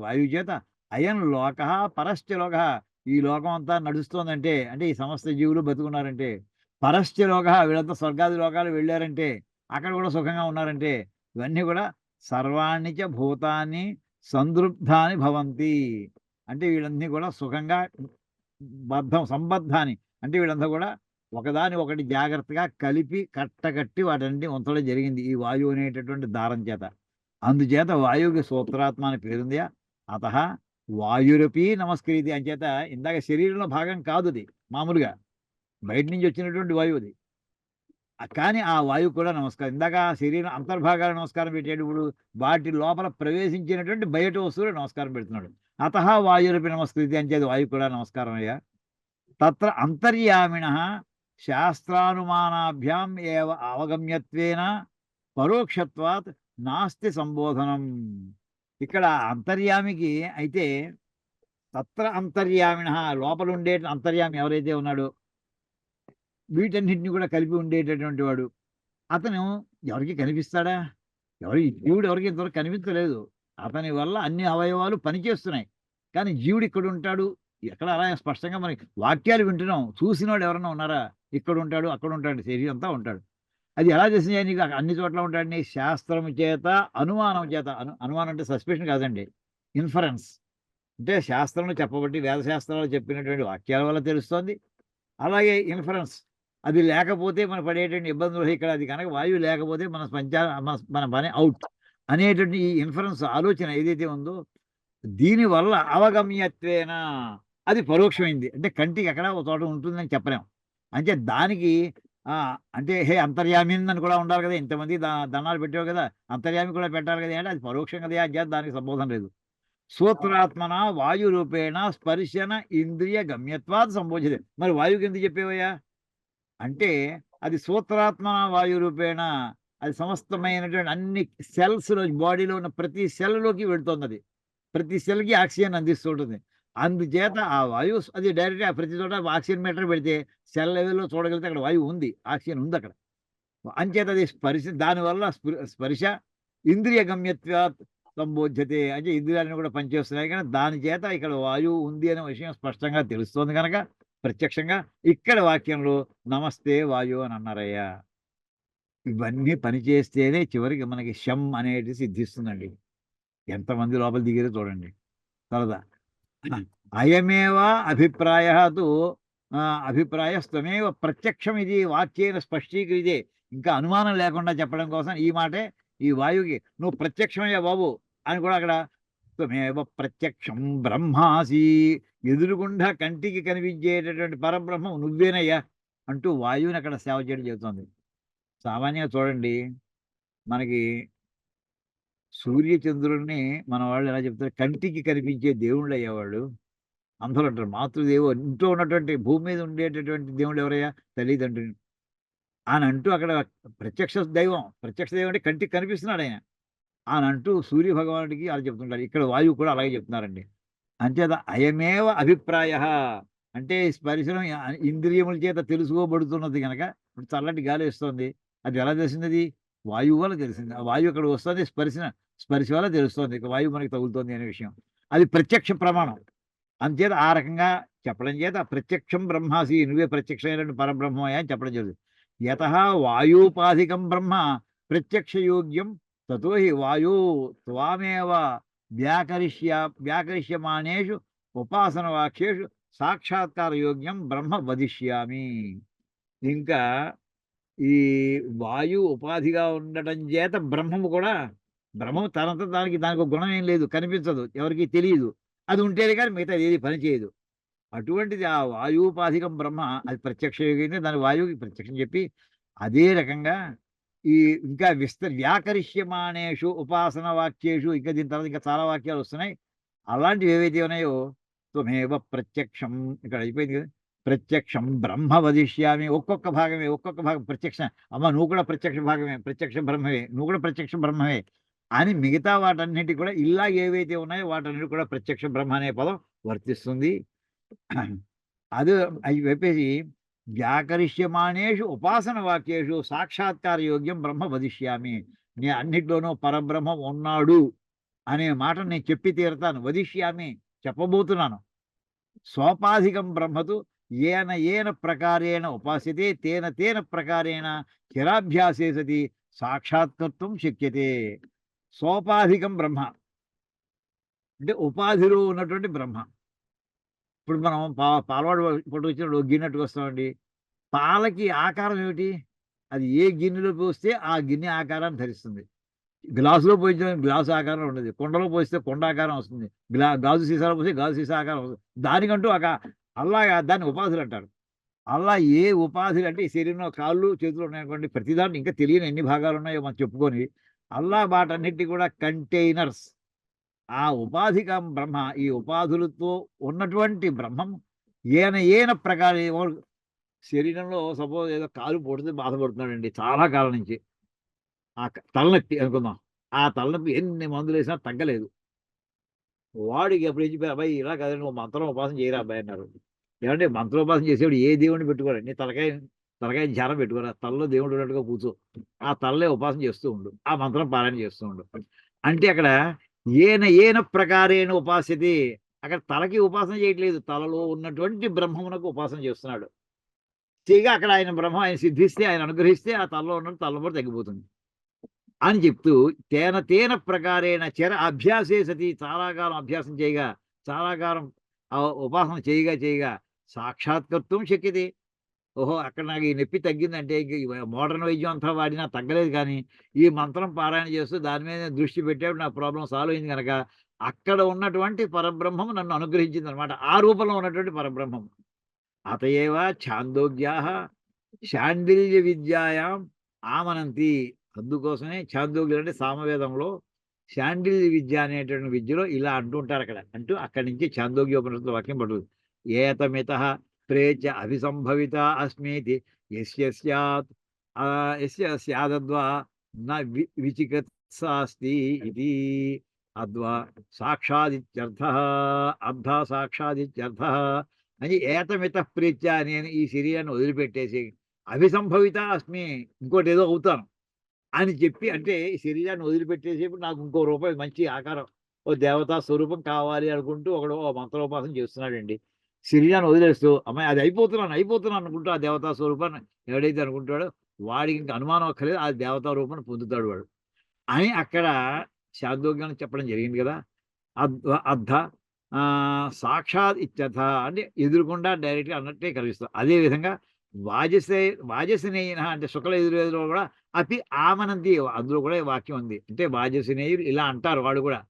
Speaker 1: వాయువు చేత అయం లోకః పరశ్చ లోకః ఈ లోకం అంతా నడుస్తోందంటే, అంటే ఈ సమస్త జీవులు బతుకున్నారంటే, పరశ్చ లోకః వీళ్ళంతా స్వర్గాది లోకాలు వెళ్ళారంటే, అక్కడ కూడా సుఖంగా ఉన్నారంటే, ఇవన్నీ కూడా సర్వాణి చ భూతాన్ని సందృబ్ధాని భవంతి. అంటే వీళ్ళన్నీ కూడా సుఖంగా సంబద్ధాని అంటే వీళ్ళంతా కూడా ఒకదాని ఒకటి జాగ్రత్తగా కలిపి కట్టకట్టి వాటన్నిటిని ఉంచడం జరిగింది ఈ వాయువు అనేటటువంటి దారం చేత. అందుచేత వాయువుకి సూత్రాత్మ అని పేరుంది. అతః వాయురపి నమస్కరితి అంచేత ఇందాక శరీరంలో భాగం కాదు అది మామూలుగా బయట నుంచి వచ్చినటువంటి వాయువు అది. కానీ ఆ వాయువు కూడా నమస్కారం. ఇందాక శరీరం అంతర్భాగాలు నమస్కారం పెట్టేటప్పుడు వాటి లోపల ప్రవేశించినటువంటి బయట వస్తువులు నమస్కారం పెడుతున్నాడు. అతః వాయురపి నమస్కరితి అంచేది వాయువు కూడా నమస్కారం అయ్యా. తత్ర అంతర్యామిణః శాస్త్రానుమానాభ్యాం ఏవ అవగమ్యత్వేన పరోక్షత్వాత్ నాస్తి సంబోధనం. ఇక్కడ అంతర్యామికి అయితే తత్ర అంతర్యామిణః లోపల ఉండే అంతర్యామి ఎవరైతే ఉన్నాడో వీటన్నిటిని కూడా కలిపి ఉండేటటువంటి వాడు అతను ఎవరికి కనిపిస్తాడా? జీవుడు ఎవరికి ఇంతవరకు కనిపించలేదు. అతని వల్ల అన్ని అవయవాలు పనిచేస్తున్నాయి. కానీ జీవుడు ఇక్కడ ఉంటాడు ఎక్కడ అలా స్పష్టంగా మనకి వాక్యాలు వింటున్నాం. చూసినోడు ఎవరన్నా ఉన్నారా? ఇక్కడ ఉంటాడు, అక్కడ ఉంటాడు, శరీరం అంతా ఉంటాడు. అది ఎలా తెలిసింది నీకు అన్ని చోట్ల ఉంటాడని? శాస్త్రం చేత, అనుమానం చేత. అనుమానం అంటే సస్పెషన్ కాదండి. ఇన్ఫరెన్స్. అంటే శాస్త్రంలో చెప్పబట్టి వేదశాస్త్రాలు చెప్పినటువంటి వాక్యాల వల్ల తెలుస్తోంది. అలాగే ఇన్ఫరెన్స్. అది లేకపోతే మనం పడేటువంటి ఇబ్బందులు ఇక్కడ అది కనుక వాయువు లేకపోతే మన పని ఔట్ అనేటువంటి ఈ ఇన్ఫరెన్స్ ఆలోచన ఏదైతే ఉందో దీనివల్ల అవగమ్యత్వేన అది పరోక్షమైంది. అంటే కంటికి ఎక్కడ ఒక చోట ఉంటుందని చెప్పలేం. అంటే దానికి అంటే హే అంతర్యామిన్ అని కూడా ఉండాలి కదా! ఇంతమంది దండాలు పెట్టావు కదా! అంతర్యామి కూడా పెట్టాలి కదా! అంటే అది పరోక్షం కదా! అంచేత దానికి సంబోధన లేదు. సూత్రాత్మన వాయు రూపేణ స్పర్శన ఇంద్రియ గమ్యత్వాత్ సంబోధ్యతే. మరి వాయువుకి ఎందుకు చెప్పేవయ్యా? అంటే అది సూత్రాత్మన వాయు రూపేణ అది సమస్తమైనటువంటి అన్ని సెల్స్‌లో బాడీలో ఉన్న ప్రతి సెల్‌లోకి వెళ్తోందది. ప్రతి సెల్‌కి ఆక్సిజన్ అందిస్తూ ఉంటుంది. అందుచేత ఆ వాయువు అది డైరెక్ట్‌గా ప్రతి చోట ఆక్సిజన్ మీటర్ పెడితే సెల్ లెవెల్‌లో చూడగలిగితే అక్కడ వాయువు ఉంది. ఆక్సిజన్ ఉందక్కడ. అంచేత అది దానివల్ల స్పర్శ ఇంద్రియ గమ్యత్వాత్ సంబోధ్యతే. అంటే ఇంద్రియాలను కూడా పనిచేస్తున్నాయి కానీ దాని చేత ఇక్కడ వాయువు ఉంది అనే విషయం స్పష్టంగా తెలుస్తోంది కనుక ప్రత్యక్షంగా ఇక్కడ వాక్యంలో నమస్తే వాయువు అని అన్నారయ్యా. ఇవన్నీ పనిచేస్తేనే చివరికి మనకి శం అనేది సిద్ధిస్తుందండి. ఎంతమంది లోపల దిగారో చూడండి. తర్వాత అయమేవ అభిప్రాయః తు అభిప్రాయస్త్వమేవ ప్రత్యక్షం ఇది వాక్యేన స్పష్టీకృతే. ఇంకా అనుమానం లేకుండా చెప్పడం కోసం ఈ మాటే ఈ వాయువుకి నువ్వు ప్రత్యక్షమయ్యా బాబు అని కూడా అక్కడ త్వమేవ ప్రత్యక్షం బ్రహ్మాసి ఎదురుగుండా కంటికి కనిపించేటటువంటి పరబ్రహ్మం నువ్వేనయ్యా అంటూ వాయువుని అక్కడ సేవ చేయడం చెబుతోంది. సామాన్యంగా చూడండి మనకి సూర్యచంద్రుల్ని మన వాళ్ళు ఎలా చెప్తారు కంటికి కనిపించే దేవుళ్ళు అయ్యేవాళ్ళు అందరూ అంటారు. మాతృదేవో ఇంట్లో ఉన్నటువంటి భూమి మీద ఉండేటటువంటి దేవుళ్ళు ఎవరయ్యా? తల్లిదండ్రులు అని అంటూ అక్కడ ప్రత్యక్ష దైవం అంటే కంటికి కనిపిస్తున్నాడు ఆయన అని అంటూ సూర్య భగవానుడికి అలా చెప్తుంటారు. ఇక్కడ వాయువు కూడా అలాగే చెప్తున్నారండి. అంచేత అయమేవ అభిప్రాయ అంటే స్పర్శనం ఇంద్రియముల చేత తెలుసుకోబడుతున్నది కనుక ఇప్పుడు చల్లటి గాలి వస్తుంది. అది ఎలా తెలిసింది? అది వాయువు వల్ల తెలిసింది. ఆ వాయువు ఇక్కడ వస్తుంది స్పర్శ వల్ల తెలుస్తుంది. ఇక వాయువు మనకి తగులుతోంది అనే విషయం. అది ప్రత్యక్ష ప్రమాణం. అందుచేత ఆ రకంగా చెప్పడం చేత ప్రత్యక్షం బ్రహ్మాసి నువ్వే ప్రత్యక్షమైనటువంటి పరబ్రహ్మయ్య అని చెప్పడం జరుగుతుంది. యతః వాయూపాధికం బ్రహ్మ ప్రత్యక్ష యోగ్యం తతో హి వాయు త్వామేవ వ్యాకరిష్యమానేషు ఉపాసన వాక్యేషు సాక్షాత్కార యోగ్యం బ్రహ్మ వదిష్యామి. ఇంకా ఈ వాయు ఉపాధిగా ఉండటం చేత బ్రహ్మము కూడా బ్రహ్మము తనంత దానికి ఒక గుణం ఏం లేదు, కనిపించదు, ఎవరికి తెలియదు. అది ఉంటేనే కానీ మిగతా ఏది పని చేయదు. అటువంటిది ఆ వాయుపాధికం బ్రహ్మ అది ప్రత్యక్ష యోగైతే దాని వాయువుకి ప్రత్యక్షం చెప్పి అదే రకంగా ఈ ఇంకా వ్యాకరిష్యమానేషు ఉపాసన వాక్యేషు ఇంకా దీని తర్వాత ఇంకా చాలా వాక్యాలు వస్తున్నాయి. అలాంటివి ఏవైతే ఉన్నాయో త్వమేవ ప్రత్యక్షం ఇక్కడ అయిపోయింది కదా. ప్రత్యక్షం బ్రహ్మ వదిష్యామి. ఒక్కొక్క భాగం ప్రత్యక్ష. అమ్మ నువ్వు కూడా ప్రత్యక్ష భాగమే, ప్రత్యక్ష బ్రహ్మవే, నువ్వు కూడా ప్రత్యక్ష బ్రహ్మవే అని మిగతా వాటన్నిటి కూడా ఇలా ఏవైతే ఉన్నాయో వాటన్నిటి కూడా ప్రత్యక్ష బ్రహ్మ అనే పదం వర్తిస్తుంది. అది అవి చెప్పేసి వ్యాకరిష్యమాణేషు ఉపాసన వాక్యేషు సాక్షాత్కార యోగ్యం బ్రహ్మ వదిష్యామి. నే అన్నిట్లోనూ పరబ్రహ్మం ఉన్నాడు అనే మాట నేను చెప్పి తీరుతాను. వదిష్యామి, చెప్పబోతున్నాను. సోపాధికం బ్రహ్మతు ఏన ప్రకారేణ ఉపాస్యతే తేన ప్రకారేణ చిరాభ్యాసే సతి సాక్షాత్కర్తుం శక్యతే. సోపాధికం బ్రహ్మ అంటే ఉపాధిలో ఉన్నటువంటి బ్రహ్మ. ఇప్పుడు మనం పాలవాడు పట్టు వచ్చినప్పుడు గిన్నెట్టుకు వస్తామండి. పాలకి ఆకారం ఏమిటి? అది ఏ గిన్నెలో పోస్తే ఆ గిన్నె ఆకారాన్ని ధరిస్తుంది. గ్లాసులో పోయించిన గ్లాసు ఆకారం ఉండదు. కుండలో పోస్తే కొండ ఆకారం వస్తుంది. గాజు సీసాలో పోస్తే గాజు సీసా ఆకారం వస్తుంది. దానికంటూ అలాగా దాన్ని ఉపాధులు అంటారు. అలా ఏ ఉపాధులు అంటే ఈ శరీరంలో కాళ్ళు చేతులు ఉన్నాయనుకోండి, ప్రతిదాన్ని ఇంకా తెలియని ఎన్ని భాగాలు ఉన్నాయో మనం చెప్పుకొని అల్లా వాటన్నిటి కూడా కంటైనర్స్. ఆ ఉపాధికం బ్రహ్మ, ఈ ఉపాధులతో ఉన్నటువంటి బ్రహ్మం ఏన ప్రకారం. శరీరంలో సపోజ్ ఏదో కాలు పొడితే బాధపడుతున్నాడండి చాలా కాలం నుంచి. ఆ తలనొప్పి అనుకుందాం. ఆ తలనొప్పి ఎన్ని మందులు వేసినా తగ్గలేదు. వాడికి అప్పుడు ఏం చెప్పారు, అబ్బాయి ఇలా కాదండి నువ్వు మంత్రం ఉపాసన చేయరా అబ్బాయి అన్నారు. ఏమంటే మంత్రోపాసన చేసేవాడు ఏ దేవుడిని పెట్టుకోరా, నీ తలకాయ ధ్యానం పెట్టుకోరా, తలలో దేవుడు ఉన్నట్టుగా కూర్చో, ఆ తలలే ఉపాసన చేస్తూ ఉండు, ఆ మంత్రం పారాయణ చేస్తూ ఉండు అంటే అక్కడ ఏన ప్రకారేణ ఉపాస్యతి. అక్కడ తలకి ఉపాసన చేయట్లేదు, తలలో ఉన్నటువంటి బ్రహ్మమునకు ఉపాసన చేస్తున్నాడు. చేయగా అక్కడ ఆయన బ్రహ్మ ఆయన సిద్ధిస్తే, ఆయన అనుగ్రహిస్తే ఆ తలలో ఉన్న తలనొప్పి తగ్గిపోతుంది అని చెప్తూ తేన ప్రకారేణ అభ్యాసే సతి. చాలా కాలం అభ్యాసం చేయగా, చాలా కాలం ఉపాసన చేయగా సాక్షాత్కర్తం శక్యతే. ఓహో అక్కడ నాకు ఈ నొప్పి తగ్గిందంటే మోడర్న్ వైద్యం అంతా వాడినా తగ్గలేదు, కానీ ఈ మంత్రం పారాయణ చేస్తూ దాని మీద దృష్టి పెట్టేప్పుడు నా ప్రాబ్లం సాల్వ్ అయింది కనుక అక్కడ ఉన్నటువంటి పరబ్రహ్మం నన్ను అనుగ్రహించింది అనమాట. ఆ రూపంలో ఉన్నటువంటి పరబ్రహ్మం. అతయేవ ఛాందోగ్యాః శాండిల్య విద్యాయాం ఆమనంతి. అందుకోసమే ఛాందోగ్యులు అంటే సామవేదంలో శాండిల్య విద్య అనేటువంటి విద్యలో ఇలా అంటుంటారు. అక్కడి నుంచి ఛాందోగ్యోపనిషత్తు వాక్యం పడుతుంది. ఏతమితః ప్రేచ అభిసంభవిత అస్మీతి యస్య స్యాదద్వా న విచికిత్సాస్తి ఇది. అద్వా సాక్షాదిత్యర్థః, అర్ధ సాక్షాదిత్యర్థః అని. ఏతమిత ప్రీత్య, నేను ఈ శరీరాన్ని వదిలిపెట్టేసి అభిసంభవిత అస్మి, ఇంకోటి ఏదో అవుతాను అని చెప్పి, అంటే ఈ శరీరాన్ని వదిలిపెట్టేసేపు నాకు ఇంకో రూపం మంచి ఆకారం, ఓ దేవతా స్వరూపం కావాలి అనుకుంటూ ఒకడు మంత్రోపాసన చేస్తున్నాడండి. శరీరాన్ని వదిలేస్తూ అమ్మాయి అది అయిపోతున్నాను అనుకుంటూ ఆ దేవతా స్వరూపాన్ని ఎవడైతే అనుకుంటాడో వాడికి ఇంకా అనుమానం అక్కర్లేదు, ఆ దేవతా రూపాన్ని పొందుతాడు వాడు అని అక్కడ శాందోగ్యాన్ని చెప్పడం జరిగింది కదా. అర్ధ సాక్షాత్ ఇత్యర్థ అంటే ఎదురుకుండా డైరెక్ట్గా అన్నట్టే కలిగిస్తాం. అదేవిధంగా వాజసినేయ అంటే శుక్ల ఎదురులో కూడా అతి ఆమనంతి, అందులో కూడా వాక్యం ఉంది. అంటే వాజసినేయులు ఇలా అంటారు, వాడు కూడా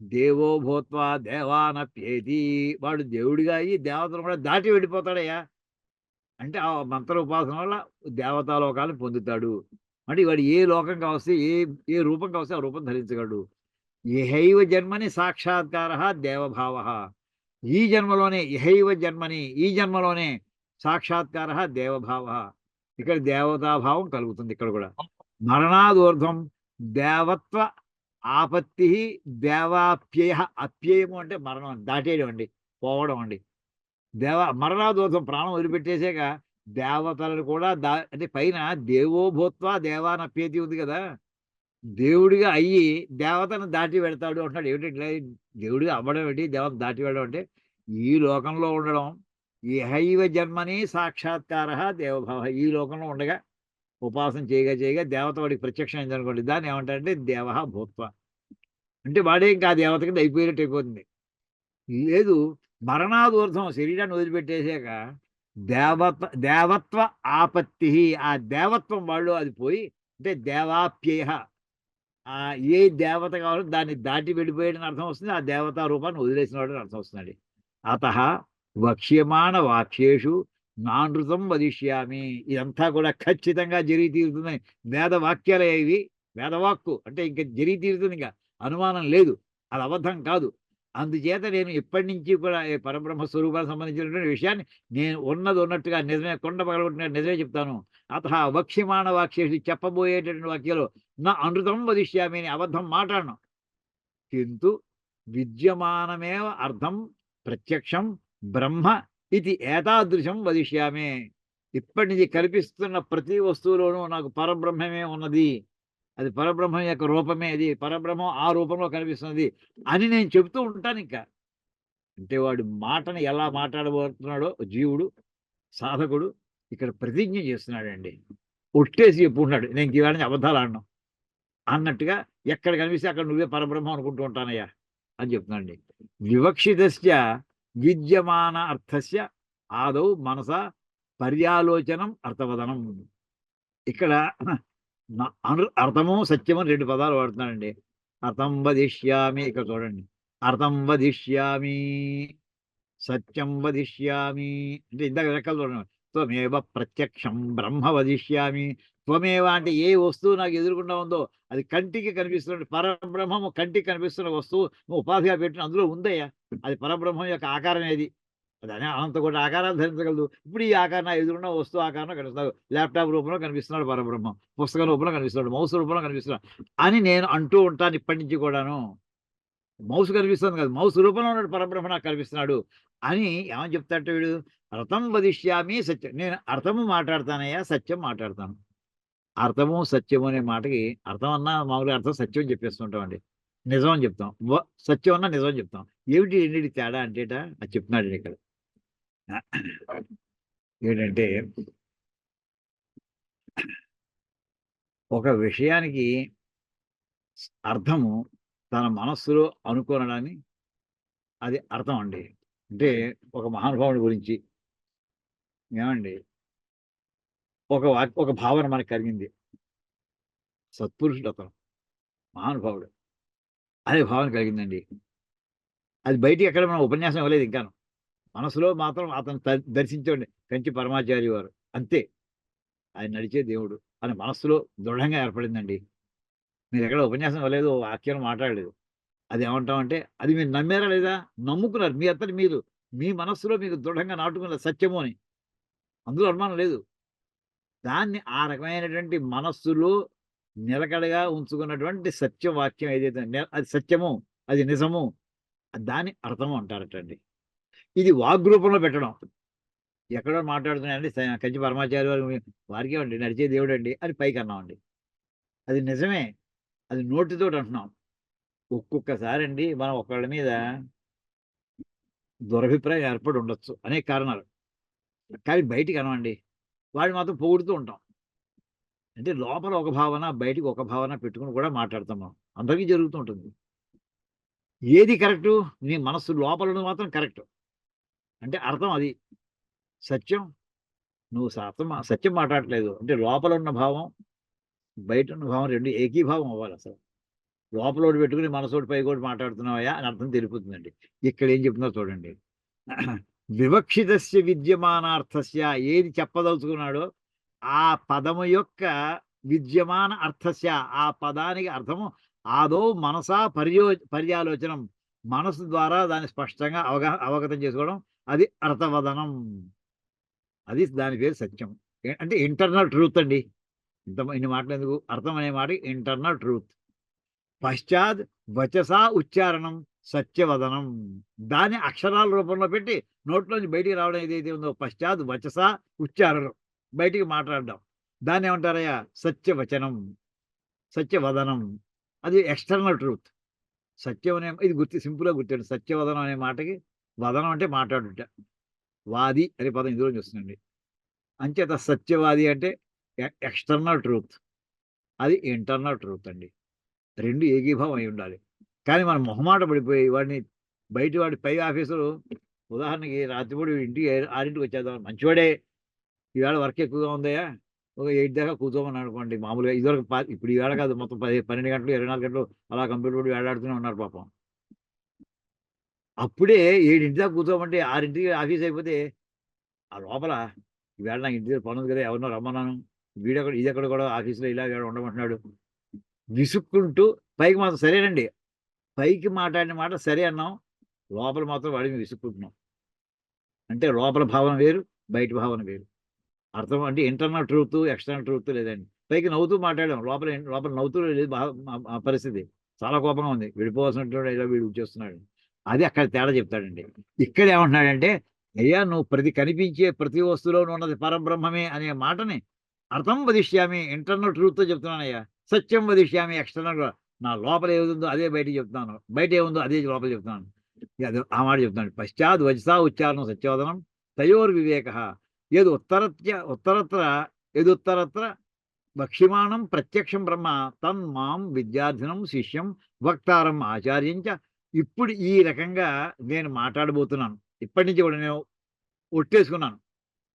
Speaker 1: దేవో భూత్వా దేవానప్యేతి, వాడు దేవుడిగా అయ్యి దేవతలు కూడా దాటి వెళ్ళిపోతాడయ్యా. అంటే ఆ మంత్ర ఉపాసన వల్ల దేవతాలోకాలను పొందుతాడు. అంటే వాడు ఏ లోకం కావస్తే ఏ రూపం కావస్తే ఆ రూపం ధరించగలడు. ఇహైవ జన్మని సాక్షాత్కార దేవభావ. ఈ జన్మలోనే ఇహైవ జన్మని, ఈ జన్మలోనే సాక్షాత్కార దేవభావ. ఇక్కడ దేవతాభావం కలుగుతుంది. ఇక్కడ కూడా మరణాదూర్ధ్వం దేవత్వ ఆపత్తి దేవాప్యయ. అప్యయము అంటే మరణం దాటేయడం అండి, పోవడం అండి. మరణాదూర్ధ్వం ప్రాణం వదిలిపెట్టేసాక దేవతలను కూడా అంటే పైన దేవోభూత్వ దేవానప్యేతి ఉంది కదా, దేవుడిగా అయ్యి దేవతను దాటి వెడతాడు అంటున్నాడు. ఏమిటంటే దేవుడిగా అవ్వడం ఏంటి, దేవత దాటి వెళ్ళడం అంటే ఈ లోకంలో ఉండడం. ఇహైవ జన్మని సాక్షాత్కార దేవభావ. ఈ లోకంలో ఉండగా ఉపాసన చేయగా దేవత వాడికి ప్రత్యక్షం అయింది అనుకోండి, దాన్ని ఏమంటారంటే దేవ భూత్వ. అంటే వాడే ఇంకా ఆ దేవత కింద అయిపోయినట్టు అయిపోతుంది. లేదు మరణాదూర్ధం శరీరాన్ని వదిలిపెట్టేసాక దేవత్వ ఆపత్తి, ఆ దేవత్వం వాళ్ళు అది పోయి అంటే దేవాప్యయ, ఏ దేవత కావాలో దాన్ని దాటి వెళ్ళిపోయాడని అర్థం వస్తుంది. ఆ దేవతా రూపాన్ని వదిలేసిన వాడని అర్థం వస్తుంది. అతః వక్ష్యమాణ వాక్యేషు నానృతం వదిష్యామి. ఇదంతా కూడా ఖచ్చితంగా జరిగి తీరుతుంది. వేదవాక్యాలే ఇవి. వేదవాక్కు అంటే ఇంకా జరిగి తీరుతుంది, ఇంకా అనుమానం లేదు, అది అబద్ధం కాదు. అందుచేత నేను ఇప్పటి నుంచి కూడా ఈ పరబ్రహ్మ స్వరూపానికి సంబంధించినటువంటి విషయాన్ని నేను ఉన్నది ఉన్నట్టుగా నిజమే కొండ పగలగొట్టిన నిజమే చెప్తాను. అత వక్ష్యమాణ వాక్యేషు చెప్పబోయేటటువంటి వాక్యాలు నా అనృతం వదిష్యామి అని అబద్ధం మాట్లాడను. కింటు విద్యమానమేవ అర్థం ప్రత్యక్షం బ్రహ్మ ఇది ఏతాదృశం వదిష్యామి. ఇప్పటి నుంచి కల్పిస్తున్న ప్రతి వస్తువులోనూ నాకు పరబ్రహ్మమే ఉన్నది, అది పరబ్రహ్మం యొక్క రూపమే, అది పరబ్రహ్మం ఆ రూపంలో కనిపిస్తున్నది అని నేను చెబుతూ ఉంటాను. ఇంకా అంటే వాడు మాటను ఎలా మాట్లాడబోతున్నాడో జీవుడు సాధకుడు ఇక్కడ ప్రతిజ్ఞ చేస్తున్నాడండి. ఒట్టేసి చెప్పుకుంటున్నాడు, నేను ఇవాళ నుంచి అబద్ధాలు ఆడను అన్నట్టుగా. ఎక్కడ కనిపిస్తే అక్కడ నువ్వే పరబ్రహ్మం అనుకుంటూ ఉంటానయ్యా అని చెప్తున్నాండి. వివక్షితస్య విద్యమాన అర్థస్య ఆదౌ మనస పర్యాలోచనం అర్థవదనం. ఇక్కడ అర్థము సత్యము 2 పదాలు వాడుతున్నాడండి. అర్థం వదిష్యామి, ఇక్కడ చూడండి, అర్థం వదిష్యామి, సత్యం వదిష్యామి అంటే ఇందాక లెక్కలు చూడండి. త్వమేవ ప్రత్యక్షం బ్రహ్మ వదిష్యామి. త్వమేవ అంటే ఏ వస్తువు నాకు ఎదురుకుండా ఉందో అది కంటికి కనిపిస్తున్న పరబ్రహ్మము, కంటికి కనిపిస్తున్న వస్తువు నువ్వు ఉపాధిగా పెట్టిన అందులో ఉందయ్యా. అది పరబ్రహ్మం యొక్క ఆకారం ఏది, అది అనంత కూడా ఆకారాలు ధరించగలదు. ఇప్పుడు ఈ ఆకారం ఎదురున్న వస్తువు ఆకారంలో కనిపిస్తున్నాడు, ల్యాప్టాప్ రూపంలో కనిపిస్తున్నాడు పరబ్రహ్మం, పుస్తకం రూపంలో కనిపిస్తున్నాడు, మౌస్ రూపంలో కనిపిస్తున్నాడు అని నేను అంటూ ఉంటాను ఇప్పటి నుంచి కూడాను. మౌస్ కనిపిస్తుంది కదా, మౌస్ రూపంలో ఉన్నాడు పరబ్రహ్మ నాకు కనిపిస్తున్నాడు అని ఏమని చెప్తాడు వీడు. అర్థం వదిష్యామి సత్యం, నేను అర్థము మాట్లాడతానయ్యా, సత్యం మాట్లాడతాను. అర్థము సత్యము అనే మాటకి అర్థం అన్నా మామూలుగా అర్థం సత్యం అని చెప్పేస్తుంటామండి, నిజం అని చెప్తాం. సత్యం అన్నా నిజం అని చెప్తాం. ఏమిటి రెండింటి తేడా అంటేట అది చెప్తున్నాడు ఇక్కడ. ఏంటంటే ఒక విషయానికి అర్థము తన మనస్సులో అనుకోనడాన్ని అది అర్థం అండి. అంటే ఒక మహానుభావుడి గురించి ఏమండి ఒక భావన మనకు కలిగింది. సత్పురుషుడు అతను, మహానుభావుడు, అదే భావన కలిగిందండి. అది బయటికి ఎక్కడ మనం ఉపన్యాసం ఇవ్వలేదు ఇంకాను, మనసులో మాత్రం అతను దర్శించండి కంచి పరమాచార్య వారు అంతే. ఆయన నడిచే దేవుడు అని మనస్సులో దృఢంగా ఏర్పడిందండి. మీరు ఎక్కడ ఉపన్యాసం ఇవ్వలేదు, వాక్యం మాట్లాడలేదు. అది ఏమంటామంటే అది మీరు నమ్మారా లేదా, నమ్ముకున్నారు మీ అంతటి మీరు, మీ మనస్సులో మీకు దృఢంగా నాటుకున్న సత్యము అని, అందులో అనుమానం లేదు. దాన్ని ఆ రకమైనటువంటి మనస్సులో నిలకడగా ఉంచుకున్నటువంటి సత్యవాక్యం ఏదైతే అది సత్యము, అది నిజము, దాన్ని అర్థము అంటారటండి. ఇది వాగ్రూపంలో పెట్టడం. ఎక్కడో మాట్లాడుతున్నాయండి కంచి పరమాచార్య వారు, వారికే అండి నడిచే దేవుడు అండి అని పైకి అన్నామండి. అది నిజమే, అది నోటితో అంటున్నాం. ఒక్కొక్కసారి అండి మనం ఒకళ్ళ మీద దురభిప్రాయం ఏర్పడి ఉండొచ్చు అనేక కారణాలు, కానీ బయటికి అనమండి, వాడిని మాత్రం పొగుడుతూ ఉంటాం. అంటే లోపల ఒక భావన బయటికి ఒక భావన పెట్టుకుని కూడా మాట్లాడతాం మనం, అందరికీ జరుగుతూ ఉంటుంది. ఏది కరెక్టు, నీ మనస్సు లోపల మాత్రం కరెక్ట్ అంటే అర్థం అది సత్యం. నువ్వు సత్యం మాట్లాడట్లేదు అంటే లోపల ఉన్న భావం బయట ఉన్న భావం రెండు ఏకీభావం అవ్వాలి. అసలు లోపలోటి పెట్టుకుని మనసోటి పై కూడా మాట్లాడుతున్నావా అని అర్థం తెలిపోతుందండి. ఇక్కడ ఏం చెప్తున్నా చూడండి. వివక్షితస్య విద్యమానార్థస్య, ఏది చెప్పదలుచుకున్నాడో ఆ పదము యొక్క విద్యమాన అర్థస్య, ఆ పదానికి అర్థము ఆదో మనసా పర్యాలోచనం, మనసు ద్వారా దాన్ని స్పష్టంగా అవగతం చేసుకోవడం, అది అర్థవదనం, అది దాని పేరు సత్యం. అంటే ఇంటర్నల్ ట్రూత్ అండి. ఇన్ని మాటలు ఎందుకు, అర్థం అనే మాట ఇంటర్నల్ ట్రూత్. పశ్చాత్ వచసా ఉచ్చారణం సత్యవదనం, దాన్ని అక్షరాల రూపంలో పెట్టి నోట్లోంచి బయటికి రావడం ఏదైతే ఉందో పశ్చాత్ వచసా ఉచ్చారణం, బయటికి మాట్లాడడం, దాన్ని ఏమంటారయ్యా సత్యవచనం, సత్యవదనం, అది ఎక్స్టర్నల్ ట్రూత్. సత్యం అనే ఇది సింపుల్గా గుర్తండి. సత్యవదనం అనే మాటకి వదనం అంటే మాట్లాడుట, వాది అనే పదం ఇందులోంచి వస్తుందండి. అంచేత సత్యవాది అంటే ఎక్స్టర్నల్ ట్రూత్, అది ఇంటర్నల్ ట్రూత్ అండి. రెండు ఏకీభావం అయి ఉండాలి. కానీ మనం మొహమాట పడిపోయి వాడిని వాడి పై ఆఫీసరు, ఉదాహరణకి రాత్రిపూడి ఇంటికి 6ంటికి వచ్చేద్దాం, మంచివాడే, ఈవేళ వర్క్ ఎక్కువగా ఉందయ్యా, ఒక 8 దాకా కూర్చోమని అనుకోండి. మామూలుగా ఇదివరకు ఇప్పుడు ఈవేళ కాదు, మొత్తం 12 గంటలు 24 గంటలు అలా కంప్యూటర్ కూడా వేలాడుతూనే ఉన్నారు పాపం. అప్పుడే 7 దాకా కూర్చోమంటే 6ంటికి ఆఫీస్ అయిపోతే ఆ లోపల ఈవేళ నాకు ఇంటి దగ్గర పని ఉంది కదా, ఎవరినో రమ్మన్నాను, ఇదెక్కడ కూడా ఆఫీస్లో ఇలా ఉండమంటున్నాడు విసుక్కుంటూ. పైకి మాత్రం సరేనండి, పైకి మాట్లాడిన మాట సరే అన్నాం, లోపల మాత్రం వాడిని విసుక్కుంటున్నాం. అంటే లోపల భావన వేరు, బయట భావన వేరు. అర్థం అంటే ఇంటర్నల్ ట్రూత్, ఎక్స్టర్నల్ ట్రూత్ లేదండి. పైకి నవ్వుతూ మాట్లాడాం. లోపల లోపల నవ్వుతూ లేదు ఆ పరిస్థితి. చాలా కోపంగా ఉంది. విడిపోవాల్సినటువంటి ఇలా వీడు చేస్తున్నాడు. అది అక్కడ తేడా చెప్తాడండి. ఇక్కడ ఏమంటున్నాడంటే, అయ్యా నువ్వు కనిపించే ప్రతి వస్తువులోనూ ఉన్నది పరబ్రహ్మమే అనే మాటని అర్థం వదిష్యామి, ఇంటర్నల్ ట్రూత్‌తో చెప్తున్నానయ్యా. సత్యం వదిష్యామి, ఎక్స్టర్నల్‌గా నా లోపల ఏదుందో అదే బయటికి చెప్తున్నాను. బయట ఏముందో అదే లోపల చెప్తున్నాను. అది ఆ మాట చెప్తున్నాడు. పశ్చాద్ వచసా ఉచ్చారణం సత్యవదనం తయోర్వివేకః ఉత్తరత్ర యదుత్తరత్ర వక్ష్యమాణం ప్రత్యక్షం బ్రహ్మ తన్మాం విద్యార్థినం శిష్యం వక్తారం ఆచార్యం చ. ఇప్పుడు ఈ రకంగా నేను మాట్లాడబోతున్నాను. ఇప్పటి నుంచి కూడా నేను ఒట్టేసుకున్నాను.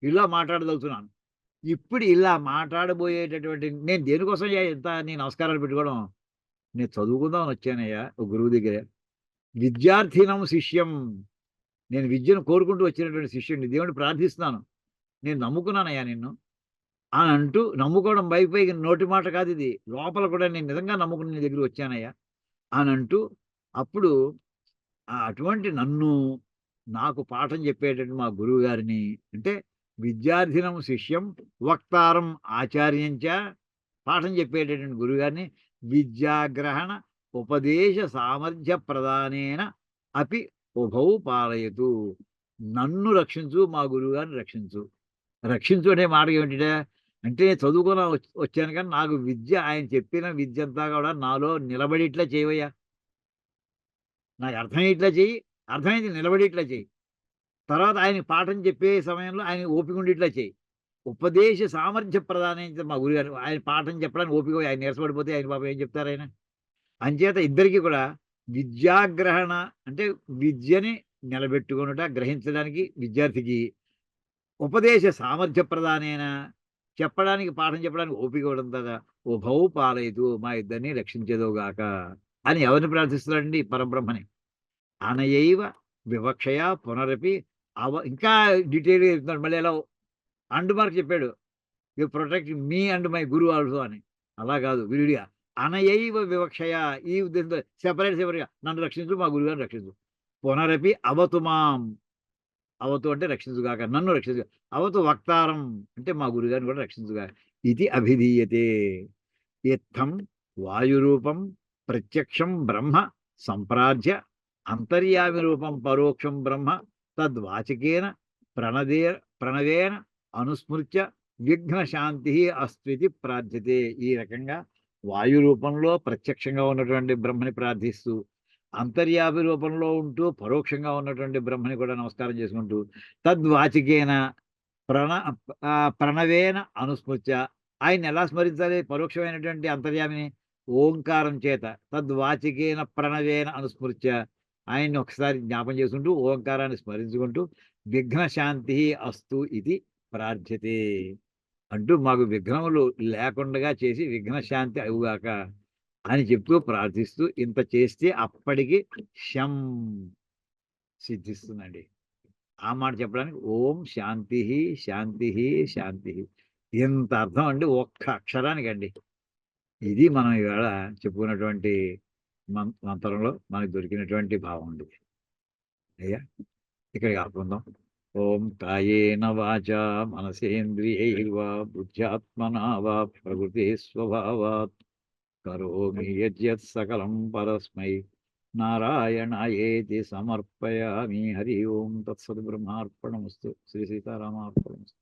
Speaker 1: ఇలా మాట్లాడదలుచున్నాను. ఇప్పుడు ఇలా మాట్లాడబోయేటటువంటి నేను దేనికోసమయ్యా ఇంత నీ నమస్కారాలు పెట్టుకోవడం? నేను చదువుకుందామని వచ్చానయ్యా ఒక గురువు దగ్గర. విద్యార్థినం శిష్యం. నేను విద్యను కోరుకుంటూ వచ్చినటువంటి శిష్యుడిని. దేవుడిని ప్రార్థిస్తున్నాను. నేను నమ్ముకున్నానయ్యా నిన్ను అని అంటూ, నమ్ముకోవడం పైకి నోటి మాట కాదు ఇది. లోపల కూడా నేను నిజంగా నమ్ముకుని నీ దగ్గరికి వచ్చానయ్యా అని అంటూ, అప్పుడు అటువంటి నన్ను నాకు పాఠం చెప్పేటటువంటి మా గురువు గారిని అంటే విద్యార్థినం శిష్యం వక్తారం ఆచార్యంచ, పాఠం చెప్పేటటువంటి గురువుగారిని విద్యాగ్రహణ ఉపదేశ సామర్థ్య ప్రదానేన అపి ఉభౌ పాలయతు. నన్ను రక్షించు, మా గురువుగారిని రక్షించు. రక్షించు అనే మాట ఏమిటిటే, అంటే చదువుకొని వచ్చాను కానీ నాకు విద్య ఆయన చెప్పిన విద్య అంతా కూడా నాలో నిలబడేట్లా చేయవయ్యా. నాకు అర్థమయ్యేట్లా చెయ్యి. అర్థమైంది నిలబడేట్లా చెయ్యి. తర్వాత ఆయనకి పాఠం చెప్పే సమయంలో ఆయన ఓపిక ఉండేట్లా చెయ్యి. ఉపదేశ సామర్థ్య ప్రదానం మా గురుగారు. ఆయన పాఠం చెప్పడానికి ఓపిక ఆయన నీరసపడిపోతే ఆయన పాపం ఏం చెప్తారాయన? అంచేత ఇద్దరికీ కూడా విద్యాగ్రహణ అంటే విద్యని నిలబెట్టుకొనుట, గ్రహించడానికి విద్యార్థికి ఉపదేశ సామర్థ్య ప్రదానేన చెప్పడానికి, పాఠం చెప్పడానికి ఓపిక ఇవ్వడం కదా ఉభౌ పాలయతు, మా ఇద్దరిని రక్షించేదోగాక అని ఎవరిని ప్రార్థిస్తున్నాడండి? పరబ్రహ్మని. అనయైవ వివక్షయ పునరపి ఇంకా డీటెయిల్‌గా చెప్తున్నాడు. మళ్ళీ ఎలా అండ్ మార్క్ చెప్పాడు. You protect me and my Guru also అని. అలా కాదు విడిగా. అనయైవ వివక్షయ ఈ ఉద్దేశంతో సెపరేట్‌గా నన్ను రక్షించు, మా గురువుగారిని రక్షించు. పునరపి అవతు మాం. అవతు అంటే రక్షించుగాక. నన్ను రక్షించుగాక. అవతు వక్తారం అంటే మా గురుగారిని కూడా రక్షించుగాక. ఇది అభిధీయతే. ఇత్థం వాయురూపం ప్రత్యక్షం బ్రహ్మ సంప్రాజ్య అంతర్యామి రూపం పరోక్షం బ్రహ్మ తద్వాచకేన ప్రణవేన అనుస్మృత్య విఘ్నశాంతి అస్త్వితి ప్రార్థ్యతే. ఈ రకంగా వాయు రూపంలో ప్రత్యక్షంగా ఉన్నటువంటి బ్రహ్మని ప్రార్థిస్తూ, అంతర్యామి రూపంలో ఉంటూ పరోక్షంగా ఉన్నటువంటి బ్రహ్మని కూడా నమస్కారం చేసుకుంటూ, తద్వాచికేన ప్రణవేన అనుస్మృత్య ఆయన ఎలా స్మరించాలి? పరోక్షమైనటువంటి అంతర్యామిని ఓంకారం చేత. తద్వాచికేన ప్రణవేన అనుస్మృత్య ఆయన్ని ఒకసారి జ్ఞాపం చేసుకుంటూ ఓంకారాన్ని స్మరించుకుంటూ విఘ్నశాంతి అస్తు ఇది ప్రార్థ్యతే అంటూ మాకు విఘ్నములు లేకుండా చేసి విఘ్నశాంతి అవుగాక అని చెప్తూ ప్రార్థిస్తూ ఇంత చేస్తే అప్పటికి శం సిద్ధిస్తుందండి. ఆ మాట చెప్పడానికి ఓం శాంతి శాంతి శాంతి ఇంత అర్థం అండి ఒక్క అక్షరానికండి. ఇది మనం ఇవాళ చెప్పుకున్నటువంటి మంత్రంలో మనకు దొరికినటువంటి భావం అండి. అయ్యా ఇక్కడికి ఆపుకుందాం. ఓం కాయేన వాచా మనసేంద్రియైర్వా బుద్ధ్యాత్మనా వా ప్రకృతి స్వభావాత్ కరోమి యద్యత్ సకలం పరస్మై నారాయణాయేతి సమర్పయామి. హరి ఓం తత్సత్ బ్రహ్మార్పణమస్తు. శ్రీ సీతారామార్పణమస్తు.